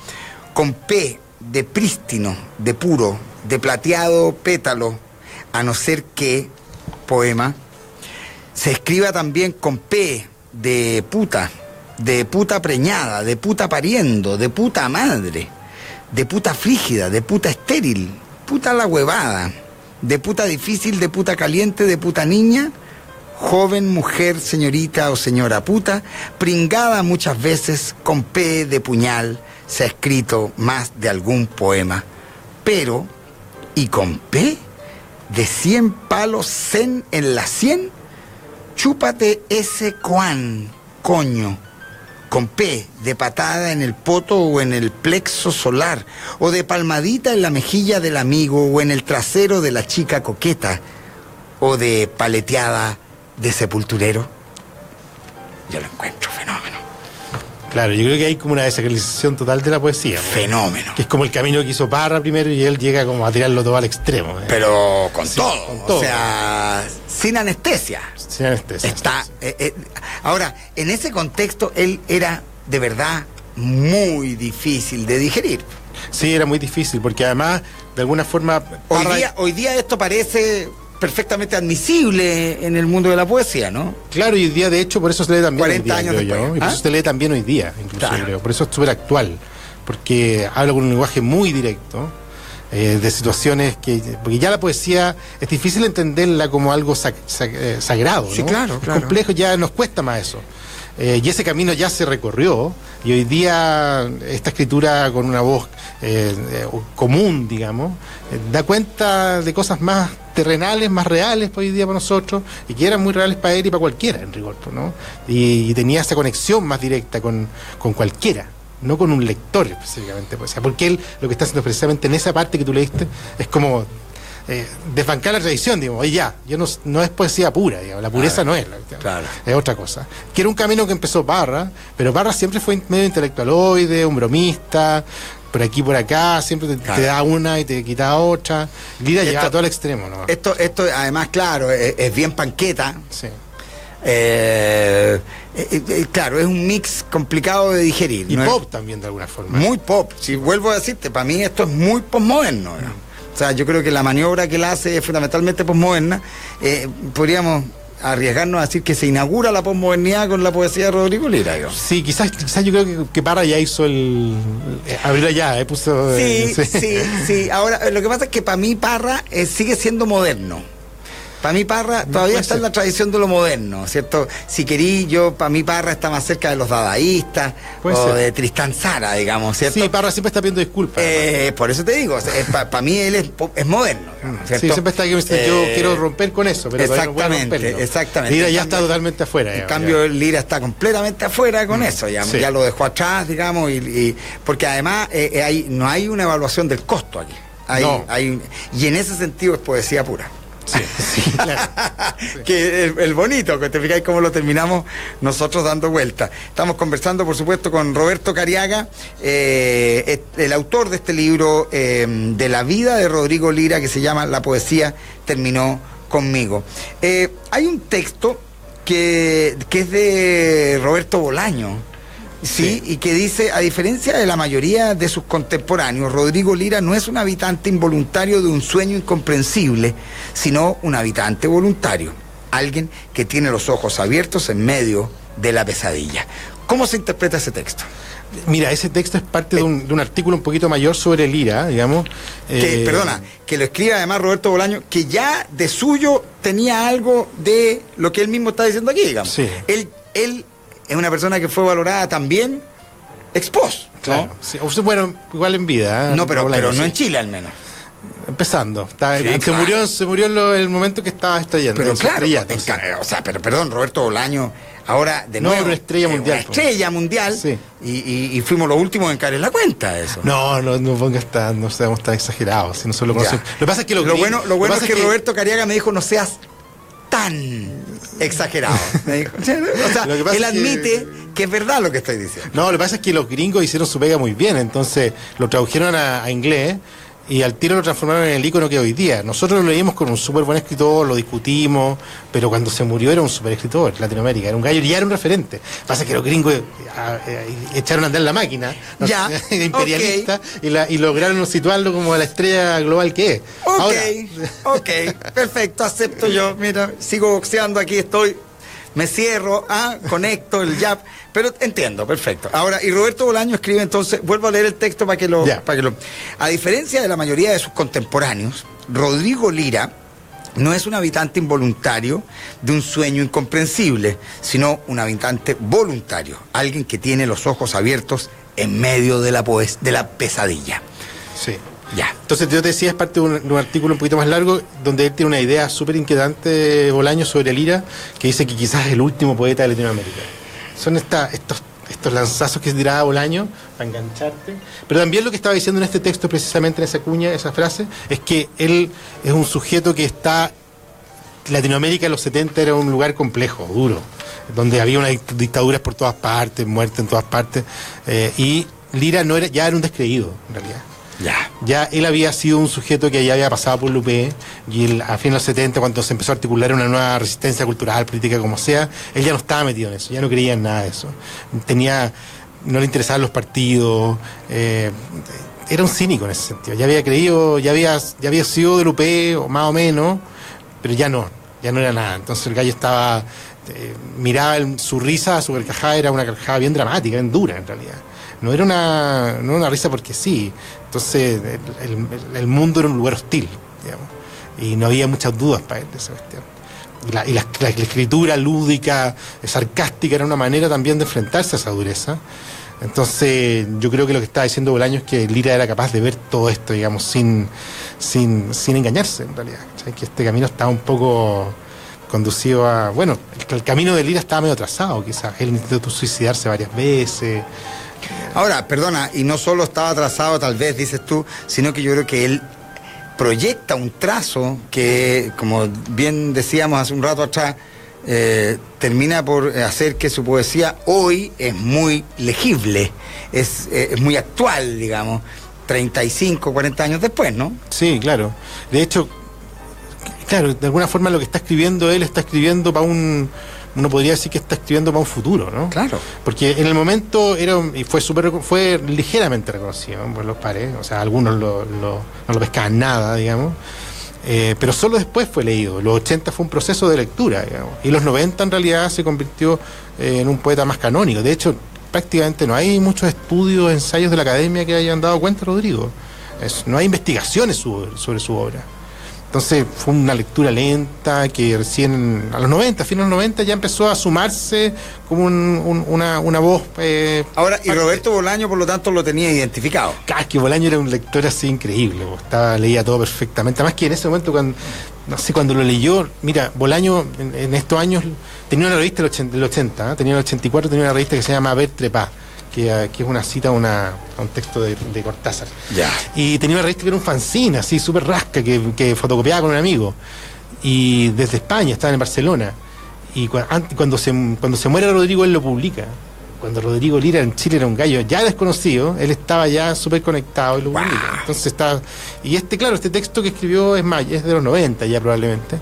con P de prístino, de puro, de plateado pétalo, a no ser que poema se escriba también con P de puta preñada, de puta pariendo, de puta madre, de puta frígida, de puta estéril, puta la huevada, de puta difícil, de puta caliente, de puta niña, joven, mujer, señorita o señora puta, pringada muchas veces, con P de puñal, se ha escrito más de algún poema, pero, y con P de 100 palos zen en la 100, chúpate ese cuán, coño, con P de patada en el poto o en el plexo solar, o de palmadita en la mejilla del amigo o en el trasero de la chica coqueta, o de paleteada de sepulturero. Yo lo encuentro fenómeno. Claro, yo creo que hay como una desacralización total de la poesía. Fenómeno. Que es como el camino que hizo Parra primero y él llega como a tirarlo todo al extremo. Pero con, Sí, todo. con todo. O sea, sin anestesia. Sin anestesia. Está. Ahora, en ese contexto, él era de verdad muy difícil de digerir. Sí, era muy difícil, porque además, de alguna forma... Hoy día esto parece perfectamente admisible en el mundo de la poesía, ¿no? Claro, y hoy día, de hecho, por eso se lee también 40 hoy día, años creo yo, después. ¿no? Y por eso se lee también hoy día, incluso, Claro. creo. Por eso es súper actual, porque habla con un lenguaje muy directo, de situaciones que... Porque ya la poesía es difícil entenderla como algo sagrado, ¿no? Sí, claro, Es claro. complejo, ya nos cuesta más eso. Y ese camino ya se recorrió, y hoy día esta escritura con una voz común, digamos, da cuenta de cosas más terrenales, más reales hoy día para nosotros, y que eran muy reales para él y para cualquiera, en rigor, ¿no? Y tenía esa conexión más directa con cualquiera, no con un lector específicamente, pues, porque él lo que está haciendo precisamente en esa parte que tú leíste es como desbancar la tradición, digamos, oye, ya no es poesía pura, digamos, la pureza no es, Claro. es otra cosa. Que era un camino que empezó Parra, pero Parra siempre fue medio intelectualoide, un bromista, por aquí por acá, siempre te da una y te quita otra. Lira lleva todo al extremo, ¿no? Esto además, claro, es bien panqueta. Sí. Claro, es un mix complicado de digerir. Y ¿no? pop también, de alguna forma. Muy pop. Si vuelvo a decirte, para mí esto es muy posmoderno, ¿no? O sea, yo creo que la maniobra que él hace es fundamentalmente posmoderna. Podríamos arriesgarnos a decir que se inaugura la posmodernidad con la poesía de Rodrigo Lira, digamos. Sí, quizás yo creo que Parra ya hizo abrió ya, puso... Sí. Ahora, lo que pasa es que para mí Parra sigue siendo moderno. Para mí Parra todavía está en la tradición de lo moderno, ¿cierto? Si querí, para mí Parra está más cerca de los dadaístas o de Tristán Tzara, digamos, ¿cierto? Sí, Parra siempre está pidiendo disculpas. Por eso te digo, para mí él es moderno, ¿cierto? Sí, siempre está que yo quiero romper con eso, pero todavía no puedo romperlo. Exactamente. Lira ya está totalmente afuera. En cambio, Lira está completamente afuera con eso, ya lo dejó atrás, digamos, porque además no hay una evaluación del costo aquí. Y en ese sentido es poesía pura. Sí, claro. Que el bonito, que te fijáis cómo lo terminamos nosotros dando vuelta. Estamos conversando, por supuesto, con Roberto Cariaga, el autor de este libro de la vida de Rodrigo Lira, que se llama La poesía terminó conmigo. Hay un texto que es de Roberto Bolaño. Sí, y que dice, a diferencia de la mayoría de sus contemporáneos, Rodrigo Lira no es un habitante involuntario de un sueño incomprensible, sino un habitante voluntario, alguien que tiene los ojos abiertos en medio de la pesadilla. ¿Cómo se interpreta ese texto? Mira, ese texto es parte de un artículo un poquito mayor sobre Lira, digamos. Que lo escribe además Roberto Bolaño, que ya de suyo tenía algo de lo que él mismo está diciendo aquí, digamos. Sí. Él es una persona que fue valorada también ex post, ¿no? Claro. Sí. Bueno, igual en vida. No, pero Bolaño, no sí. en Chile al menos. Empezando. Sí, se murió en el momento que estaba estallando. Pero claro, estrellando, pero perdón, Roberto Bolaño Ahora, de nuevo, era una estrella mundial. Una estrella mundial. Sí. Y fuimos los últimos en caer en la cuenta de eso. No pongas tan, no seamos tan exagerados. Si no solo lo que pasa es que lo bueno es que Roberto Cariaga me dijo, no seas tan exagerado. Me dijo. O sea, él admite que es verdad lo que estoy diciendo. No, lo que pasa es que los gringos hicieron su pega muy bien, entonces lo tradujeron a inglés y al tiro lo transformaron en el ícono que hoy día. Nosotros lo leímos con un súper buen escritor, lo discutimos, pero cuando se murió era un súper escritor, Latinoamérica, era un gallo y ya era un referente. Pasa es que los gringos echaron a andar la máquina, ¿no? Ya, imperialista, okay. y lograron situarlo como la estrella global que es. Ok, perfecto, acepto yo. Mira, sigo boxeando, aquí estoy. Me cierro, conecto el jab, pero entiendo, perfecto. Ahora, y Roberto Bolaño escribe entonces, vuelvo a leer el texto para que lo... A diferencia de la mayoría de sus contemporáneos, Rodrigo Lira no es un habitante involuntario de un sueño incomprensible, sino un habitante voluntario, alguien que tiene los ojos abiertos en medio de la pesadilla. Sí. Ya. Entonces yo te decía, es parte de un artículo un poquito más largo, donde él tiene una idea súper inquietante, Bolaño, sobre Lira, que dice que quizás es el último poeta de Latinoamérica. Son estos lanzazos que se tiraba Bolaño para engancharte. Pero también lo que estaba diciendo en este texto, precisamente en esa cuña, esa frase, es que él es un sujeto que está... Latinoamérica en los 70 era un lugar complejo, duro, donde había unas dictaduras por todas partes, muerte en todas partes, y Lira ya era un descreído, en realidad. Ya él había sido un sujeto que ya había pasado por Lupé, y a fines de los 70, cuando se empezó a articular una nueva resistencia cultural, política, como sea, él ya no estaba metido en eso, ya no creía en nada de eso. No le interesaban los partidos, era un cínico en ese sentido. Ya había creído, ya había sido de Lupé, o más o menos, pero ya no era nada. Entonces el gallo estaba, miraba su risa, su carcajada era una carcajada bien dramática, bien dura en realidad. No era una risa porque sí. Entonces el mundo era un lugar hostil, digamos, y no había muchas dudas para él de esa cuestión. Y la escritura lúdica, sarcástica, era una manera también de enfrentarse a esa dureza. Entonces yo creo que lo que estaba diciendo Bolaño es que Lira era capaz de ver todo esto, digamos, sin engañarse, en realidad. O sea, que este camino estaba un poco conducido a... Bueno, el camino de Lira estaba medio trazado, quizás. Él intentó suicidarse varias veces. Ahora, perdona, y no solo estaba trazado, tal vez, dices tú, sino que yo creo que él proyecta un trazo que, como bien decíamos hace un rato atrás, termina por hacer que su poesía hoy es muy legible, es muy actual, digamos, 35, 40 años después, ¿no? Sí, claro. De hecho, claro, de alguna forma lo que está escribiendo él está escribiendo para uno podría decir que está escribiendo para un futuro, ¿no? Claro. Porque en el momento fue ligeramente reconocido por los pares, o sea, algunos no lo pescaban nada, digamos, pero solo después fue leído. Los 80 fue un proceso de lectura, digamos, y los 90 en realidad se convirtió en un poeta más canónico. De hecho, prácticamente no hay muchos estudios, ensayos de la academia que hayan dado cuenta, Rodrigo. No hay investigaciones sobre su obra. Entonces fue una lectura lenta que recién a los 90, a fines de los 90 ya empezó a sumarse como una voz. Ahora, y Roberto Bolaño, por lo tanto, lo tenía identificado. Es que Bolaño era un lector así increíble, leía todo perfectamente. Además que en ese momento, cuando lo leyó, mira, Bolaño en estos años tenía una revista del 80, tenía en el 84, tenía una revista que se llama Ver Trepá, que es una cita a un texto de Cortázar. Ya. Y tenía una revista que era un fanzine, así, súper rasca, que fotocopiaba con un amigo. Y desde España, estaba en Barcelona. Y cuando se muere Rodrigo, él lo publica. Cuando Rodrigo Lira en Chile era un gallo ya desconocido, él estaba ya súper conectado y lo publica. Entonces y claro, este texto que escribió es de los 90 ya probablemente,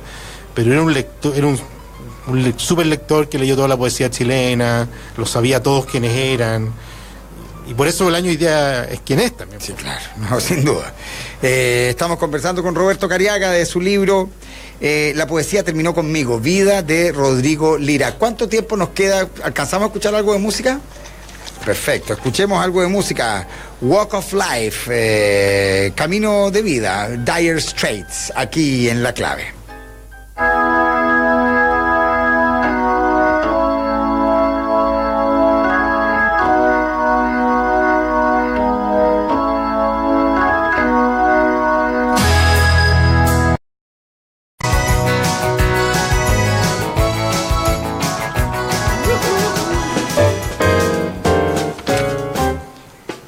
pero era un lector, un super lector que leyó toda la poesía chilena, lo sabía todos quiénes eran, y por eso Bolaño hoy día es quien es también. Sí, claro, no, sin duda. Estamos conversando con Roberto Cariaga de su libro La poesía terminó conmigo, Vida de Rodrigo Lira. ¿Cuánto tiempo nos queda? ¿Alcanzamos a escuchar algo de música? Perfecto, escuchemos algo de música. Walk of Life, Camino de Vida, Dire Straits, aquí en La Clave.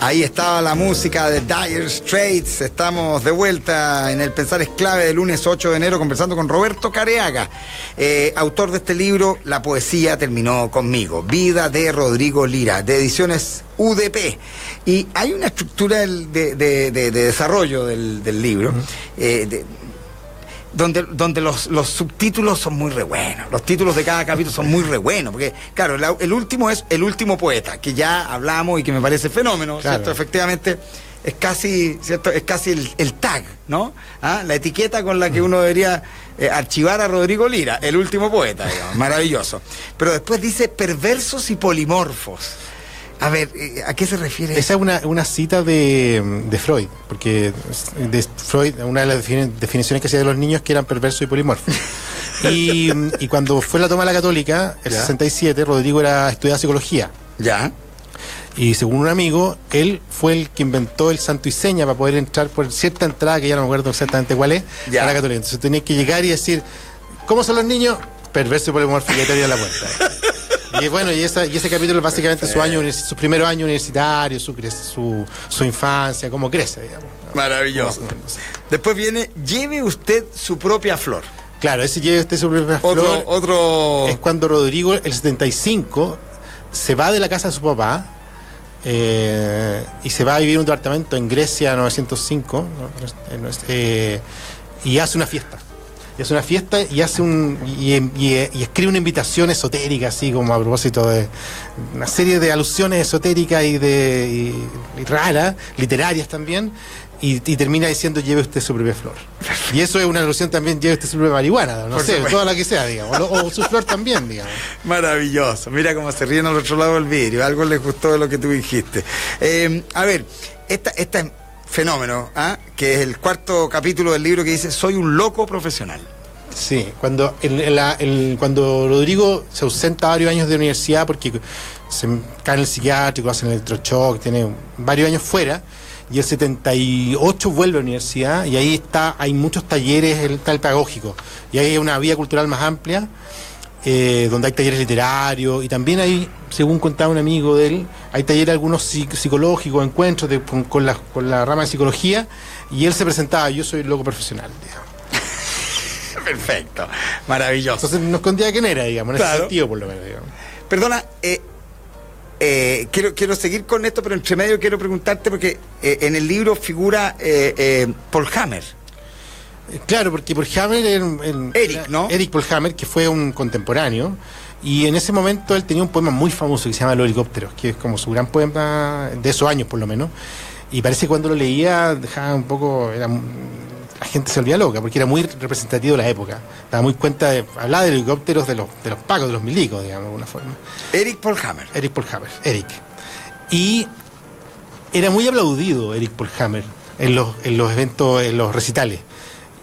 Ahí estaba la música de Dire Straits. Estamos de vuelta en el Pensar es Clave de lunes 8 de enero conversando con Roberto Careaga, autor de este libro La poesía terminó conmigo, Vida de Rodrigo Lira, de ediciones UDP. Y hay una estructura de desarrollo del libro, donde los subtítulos son muy re buenos, los títulos de cada capítulo son muy re buenos, porque claro, el último es El último poeta, que ya hablamos y que me parece fenómeno, claro. ¿Cierto? Efectivamente es casi, ¿cierto? Es casi el tag, ¿no? La etiqueta con la que uno debería archivar a Rodrigo Lira, El último poeta, digamos. Maravilloso. Pero después dice perversos y polimorfos. A ver, ¿a qué se refiere? Esa es una cita de Freud, porque de Freud, una de las definiciones que hacía de los niños que eran perversos y polimorfos. Y cuando fue la toma de la Católica, el 67, Rodrigo estudiaba psicología. Ya. Y según un amigo, él fue el que inventó el santo y seña para poder entrar por cierta entrada, que ya no me acuerdo exactamente cuál es, a la Católica. Entonces tenía que llegar y decir, ¿cómo son los niños? Perversos y polimorfos, y ahí te abría la puerta. Y bueno, y ese capítulo es básicamente su primer año universitario, su infancia, cómo crece, digamos. Maravilloso. Después viene Lleve usted su propia flor. Claro, ese Lleve usted su propia flor. Otro. Es cuando Rodrigo, el 75, se va de la casa de su papá y se va a vivir en un departamento en Grecia 905 y hace una fiesta. Es una fiesta y hace y escribe una invitación esotérica, así como a propósito de una serie de alusiones esotéricas y raras, literarias también, y termina diciendo lleve usted su propia flor. Y eso es una alusión también, lleve usted su propia marihuana, no sé, toda la que sea, digamos, o su flor también, digamos. Maravilloso, mira cómo se ríen al otro lado del vidrio, algo les gustó de lo que tú dijiste. A ver, esta fenómeno, que es el cuarto capítulo del libro que dice soy un loco profesional. Sí, cuando Rodrigo se ausenta varios años de universidad porque se cae en el psiquiátrico, hace el electroshock, tiene varios años fuera, y el 78 vuelve a la universidad y ahí hay muchos talleres, está el pedagógico, y ahí hay una vida cultural más amplia, donde hay talleres literarios, y también hay, según contaba un amigo de él, hay talleres algunos psicológicos, encuentros con la rama de psicología, y él se presentaba, yo soy loco profesional, digamos. Perfecto, maravilloso. Entonces no escondía quién era, digamos, en ese sentido por lo menos, digamos. Perdona, quiero seguir con esto, pero entre medio quiero preguntarte, porque en el libro figura Paul Hammer. Claro, porque Paul Hammer Eric, ¿no? Eric Paul Hammer, que fue un contemporáneo, y en ese momento él tenía un poema muy famoso que se llama Los helicópteros, que es como su gran poema de esos años por lo menos, y parece que cuando lo leía dejaba un poco, la gente se volvía loca, porque era muy representativo de la época, daba muy cuenta hablaba de helicópteros de los pacos, de los milicos, digamos, de alguna forma. Eric Paul Hammer. Y era muy aplaudido Eric Paul Hammer en los eventos, en los recitales.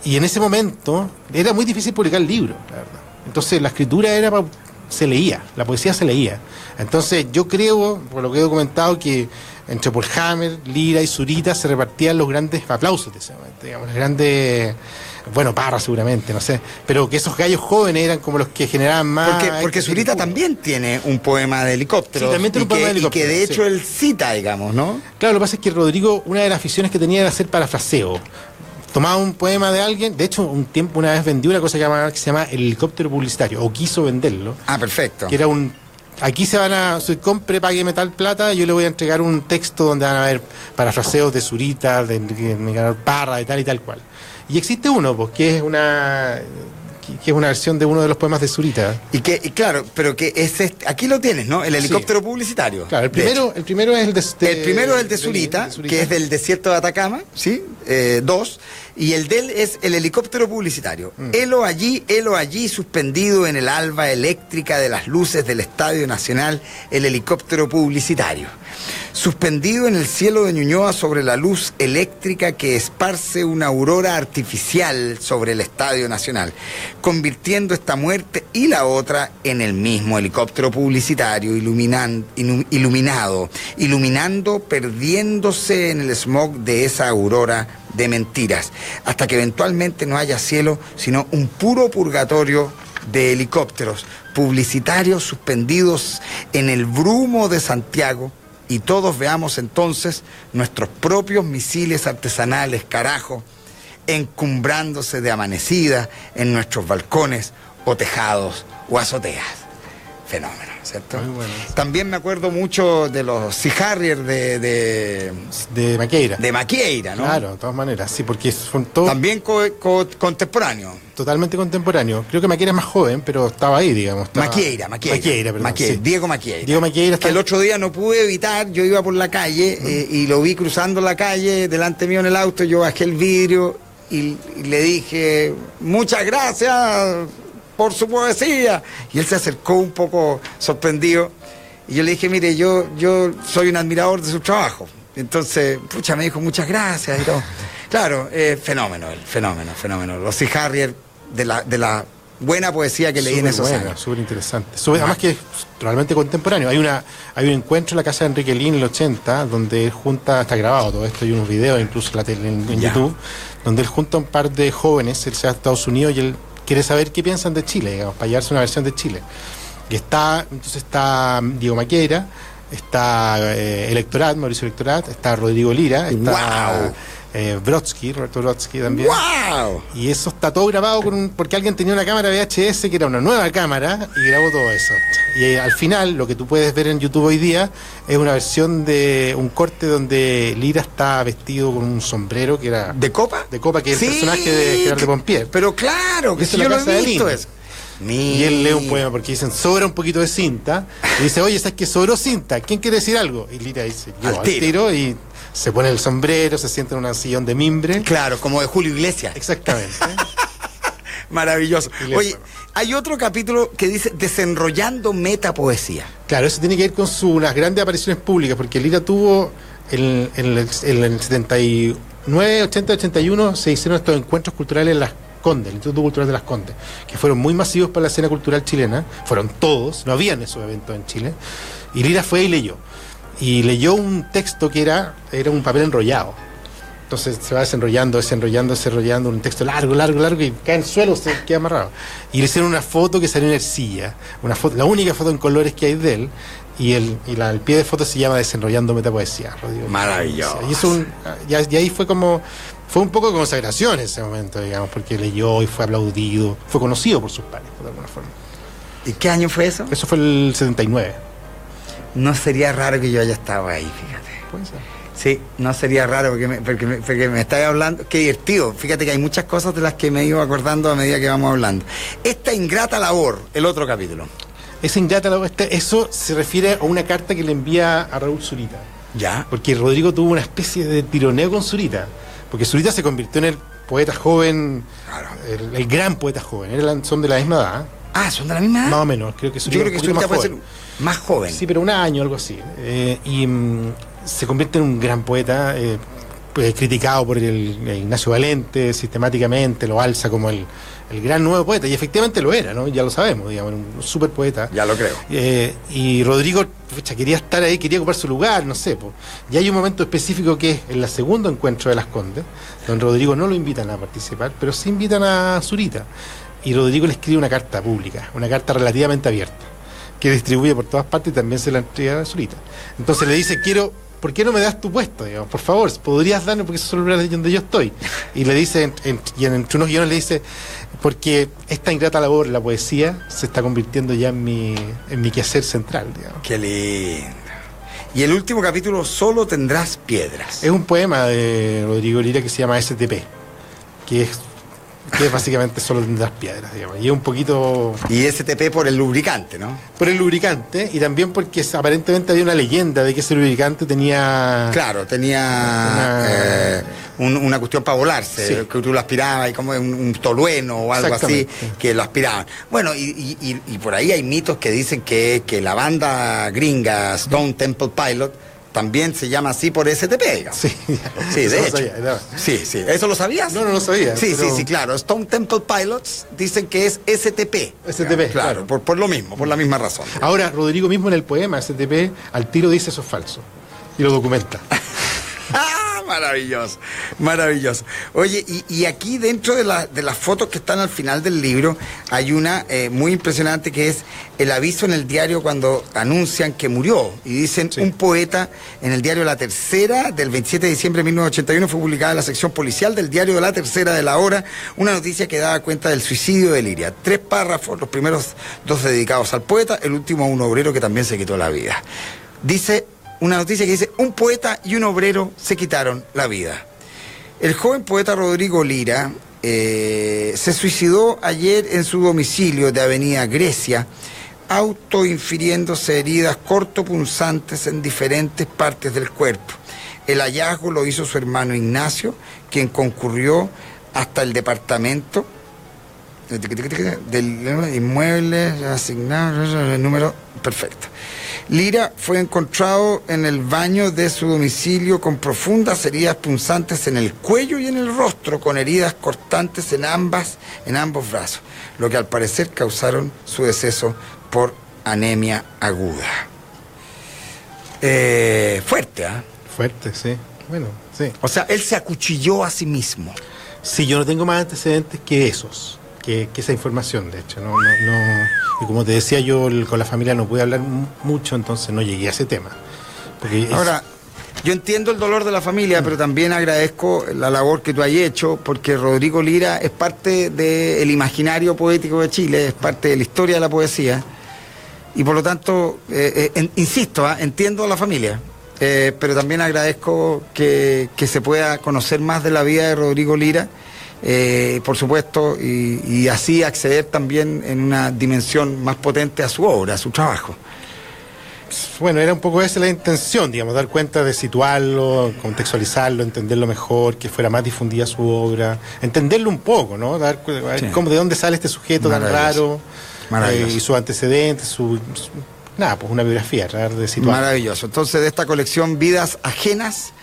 Y en ese momento era muy difícil publicar libros, la verdad. Entonces la escritura se leía, la poesía se leía. Entonces yo creo, por lo que he documentado, que entre Paul Hammer, Lira y Zurita se repartían los grandes aplausos de ese momento, digamos, los grandes, bueno, Parra seguramente, no sé, pero que esos gallos jóvenes eran como los que generaban más. Porque Zurita también tiene un poema de helicóptero. Sí, también tiene un poema de helicóptero. Y que de hecho él cita, digamos, ¿no? Claro, lo que pasa es que Rodrigo, una de las aficiones que tenía era hacer parafraseo. Tomaba un poema de alguien, de hecho una vez vendió una cosa que se llama el helicóptero publicitario, o quiso venderlo. Ah, perfecto. Que era aquí compre, págueme tal plata, yo le voy a entregar un texto donde van a haber parafraseos de Zurita, de Parra, de tal y tal cual. Y existe uno, pues, que es una versión de uno de los poemas de Zurita. Y claro, pero que es aquí lo tienes, ¿no? El helicóptero publicitario. Claro, el primero es el de Zurita, que es del desierto de Atacama, ¿sí? 2. Y el de él es el helicóptero publicitario. Helo allí, suspendido en el alba eléctrica de las luces del Estadio Nacional, el helicóptero publicitario. Suspendido en el cielo de Ñuñoa sobre la luz eléctrica que esparce una aurora artificial sobre el Estadio Nacional, convirtiendo esta muerte y la otra en el mismo helicóptero publicitario iluminando, perdiéndose en el smog de esa aurora de mentiras, hasta que eventualmente no haya cielo, sino un puro purgatorio de helicópteros publicitarios suspendidos en el brumo de Santiago y todos veamos entonces nuestros propios misiles artesanales, carajo, encumbrándose de amanecida en nuestros balcones o tejados o azoteas. Fenómeno, ¿cierto? Muy bueno. También me acuerdo mucho de los Sea Harrier De Maqueira. de Maqueira, ¿no? Claro, de todas maneras, sí, porque son todos También contemporáneos. totalmente contemporáneos. Creo que Maqueira es más joven, pero estaba ahí, digamos. Maqueira, perdón, sí. Diego Maqueira. Diego Maqueira Que el otro día no pude evitar, yo iba por la calle y lo vi cruzando la calle delante mío en el auto, yo bajé el vidrio y le dije, muchas gracias por su poesía. Y él se acercó un poco sorprendido y yo le dije, mire, yo soy un admirador de su trabajo. Entonces, pucha, me dijo, muchas gracias y todo. Claro, fenómeno. Los Sea Harrier de la buena poesía que leí en esos años. Súper interesante. Además que es realmente contemporáneo. Hay un encuentro en la casa de Enrique Lin en el 80, donde él junta, está grabado todo esto, hay unos videos incluso en YouTube, donde él junta un par de jóvenes, él se va a Estados Unidos y él quiere saber qué piensan de Chile, digamos, para llevarse una versión de Chile. Y está Diego Maqueira, está Mauricio Electorat, está Rodrigo Lira, está Roberto Brodsky también. ¡Wow! Y eso está todo grabado porque alguien tenía una cámara VHS que era una nueva cámara y grabó todo eso. Y al final, lo que tú puedes ver en YouTube hoy día es una versión de un corte donde Lira está vestido con un sombrero que era... ¿De Copa? De Copa, que es Sí, el personaje de Gerard de Pompier. Pero claro, que Eso si es yo la lo casa he de visto Lin. eso. Y él lee un poema porque dicen, sobra un poquito de cinta. Y dice, oye, ¿sabes qué? Sobró cinta. ¿Quién quiere decir algo? Y Lira dice, yo, al tiro. Y se pone el sombrero, se sienta en un sillón de mimbre. Claro, como de Julio Iglesias. Exactamente. Maravilloso. Oye, hay otro capítulo que dice Desenrollando Metapoesía. Claro, eso tiene que ver con unas grandes apariciones públicas, porque Lira tuvo en el 79, 80, 81 se hicieron estos encuentros culturales en Las Condes, el Instituto Cultural de Las Condes, que fueron muy masivos para la escena cultural chilena, fueron todos, no habían esos eventos en Chile, y Lira fue y leyó un texto que era un papel enrollado. Entonces se va desenrollando, un texto largo, y cae en el suelo, se queda amarrado. Y le hicieron una foto que salió en Ercilla, la única foto en colores que hay de él, y el pie de foto se llama Desenrollando Metapoesía. Maravilloso. Y eso y ahí fue un poco de consagración en ese momento, digamos, porque leyó y fue aplaudido, fue conocido por sus pares, de alguna forma. ¿Y qué año fue eso? Eso fue el 79. No sería raro que yo haya estado ahí, fíjate. Puede ser. Sí, no sería raro porque me estáis hablando. Qué divertido. Fíjate que hay muchas cosas de las que me iba acordando a medida que vamos hablando. Esta ingrata labor, el otro capítulo. Esa ingrata labor, eso se refiere a una carta que le envía a Raúl Zurita. Ya. Porque Rodrigo tuvo una especie de tironeo con Zurita. Porque Zurita se convirtió en el poeta joven, Claro. el gran poeta joven. Son de la misma edad. Ah, ¿son de la misma edad? Más o menos. Creo que Yo creo que Zurita puede ser más joven. Sí, pero un año, algo así. Se convierte en un gran poeta, criticado por el Ignacio Valente sistemáticamente, lo alza como el gran nuevo poeta, y efectivamente lo era, ¿no? Ya lo sabemos, digamos, un super poeta. Ya lo creo. Y Rodrigo quería estar ahí, quería ocupar su lugar, no sé. Y hay un momento específico que es en el segundo encuentro de Las Condes, donde Rodrigo no lo invitan a participar, pero sí invitan a Zurita. Y Rodrigo le escribe una carta pública, una carta relativamente abierta, que distribuye por todas partes y también se la entrega a Zurita. Entonces le dice, ¿por qué no me das tu puesto? Digamos, por favor, podrías darme, porque eso es el lugar donde yo estoy. Y le dice, y entre unos guiones le dice, porque esta ingrata labor, la poesía, se está convirtiendo ya en mi quehacer central, digamos. Qué lindo. Y el último capítulo, Solo tendrás piedras. Es un poema de Rodrigo Lira que se llama STP, que es básicamente Solo tendrás piedras, digamos. Y es un poquito... Y STP por el lubricante, ¿no? Por el lubricante, y también porque aparentemente había una leyenda de que ese lubricante tenía... Claro, tenía una cuestión para volarse, Sí. que tú lo aspirabas y como un tolueno o algo así, Exactamente. que lo aspiraban. Bueno, y por ahí hay mitos que dicen que la banda gringa Stone Temple Pilot también se llama así por STP, digamos. Sí, Sí, eso de lo hecho. sabía, no. Sí. ¿Eso lo sabías? No lo sabía. Sí, pero- sí, claro. Stone Temple Pilots dicen que es STP. STP, Claro, por lo mismo, por la misma razón. Ahora, Rodrigo mismo en el poema STP al tiro dice eso es falso. Y lo documenta. ¡Ah, Maravilloso, maravilloso. Oye, y aquí dentro de las fotos que están al final del libro, hay una muy impresionante que es el aviso en el diario cuando anuncian que murió. Y dicen, un poeta en el diario La Tercera, del 27 de diciembre de 1981, fue publicada en la sección policial del diario La Tercera de La Hora, una noticia que daba cuenta del suicidio de Liria. 3 párrafos, los primeros 2 dedicados al poeta, el último a un obrero que también se quitó la vida. Dice... Una noticia que dice, un poeta y un obrero se quitaron la vida. El joven poeta Rodrigo Lira se suicidó ayer en su domicilio de Avenida Grecia, autoinfiriéndose heridas cortopunzantes en diferentes partes del cuerpo. El hallazgo lo hizo su hermano Ignacio, quien concurrió hasta el departamento del inmueble asignado, el número perfecto. Lira fue encontrado en el baño de su domicilio con profundas heridas punzantes en el cuello y en el rostro, con heridas cortantes en ambos brazos, lo que al parecer causaron su deceso por anemia aguda. Fuerte, ¿ah? Fuerte, sí. Bueno, sí. O sea, él se acuchilló a sí mismo. Sí, yo no tengo más antecedentes que esos. Que esa información, de hecho, no, y como te decía, yo con la familia no pude hablar mucho, entonces no llegué a ese tema. Ahora, yo entiendo el dolor de la familia, pero también agradezco la labor que tú has hecho, porque Rodrigo Lira es parte del imaginario poético de Chile, es parte de la historia de la poesía, y por lo tanto, insisto, entiendo a la familia, pero también agradezco que se pueda conocer más de la vida de Rodrigo Lira, por supuesto, y así acceder también en una dimensión más potente a su obra, a su trabajo. Bueno, era un poco esa la intención, digamos, dar cuenta de situarlo, contextualizarlo, entenderlo mejor, que fuera más difundida su obra, entenderlo un poco, ¿no? De dónde sale este sujeto tan raro, y sus antecedentes, pues una biografía, tratar de situarlo. Maravilloso. Entonces, de esta colección Vidas Ajenas,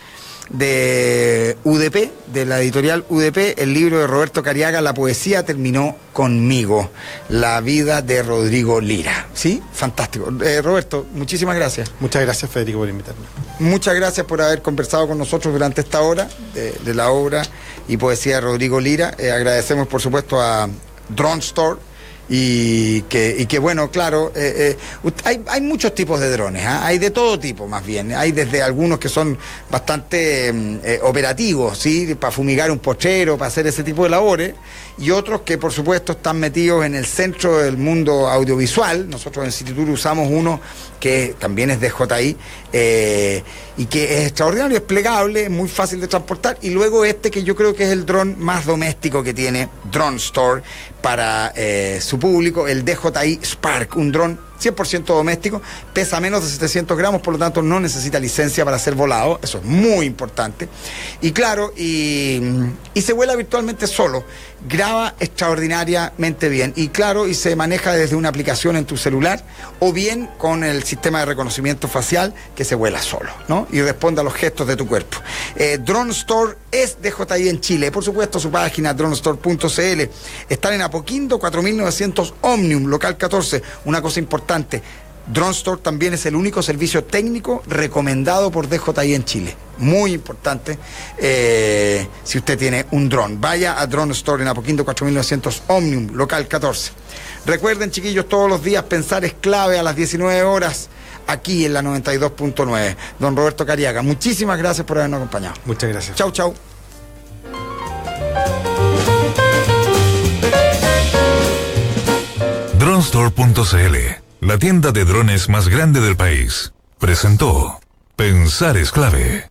de UDP, de la editorial UDP, el libro de Roberto Cariaga, La poesía terminó conmigo, la vida de Rodrigo Lira. ¿Sí? Fantástico. Roberto, muchísimas gracias. Muchas gracias, Federico, por invitarme. Muchas gracias por haber conversado con nosotros durante esta hora de la obra y poesía de Rodrigo Lira. Agradecemos, por supuesto, a Drone Store. Y que bueno, claro, hay muchos tipos de drones, ¿eh? Hay de todo tipo, más bien. Hay desde algunos que son bastante operativos, ¿sí? Para fumigar un potrero, para hacer ese tipo de labores, y otros que por supuesto están metidos en el centro del mundo audiovisual. Nosotros en Cititur usamos uno que también es de DJI, y que es extraordinario, es plegable, es muy fácil de transportar, y luego este que yo creo que es el dron más doméstico que tiene Drone Store para su público, el DJI Spark, un dron 100% doméstico, pesa menos de 700 gramos, por lo tanto no necesita licencia para ser volado, eso es muy importante, y claro, y se vuela virtualmente solo, graba extraordinariamente bien, y claro, y se maneja desde una aplicación en tu celular, o bien con el sistema de reconocimiento facial que se vuela solo, ¿no? Y responde a los gestos de tu cuerpo. Drone Store es DJI en Chile, por supuesto su página dronestore.cl, están en Apoquindo 4900 Omnium, local 14, una cosa importante, Drone Store también es el único servicio técnico recomendado por DJI en Chile. Muy importante, si usted tiene un dron. Vaya a Drone Store en Apoquindo 4900 Omnium, local 14. Recuerden, chiquillos, todos los días pensar es clave a las 19 horas, aquí en la 92.9. Don Roberto Cariaga, muchísimas gracias por habernos acompañado. Muchas gracias. Chau, chau. Dronestore.cl, la tienda de drones más grande del país, presentó Pensar es clave.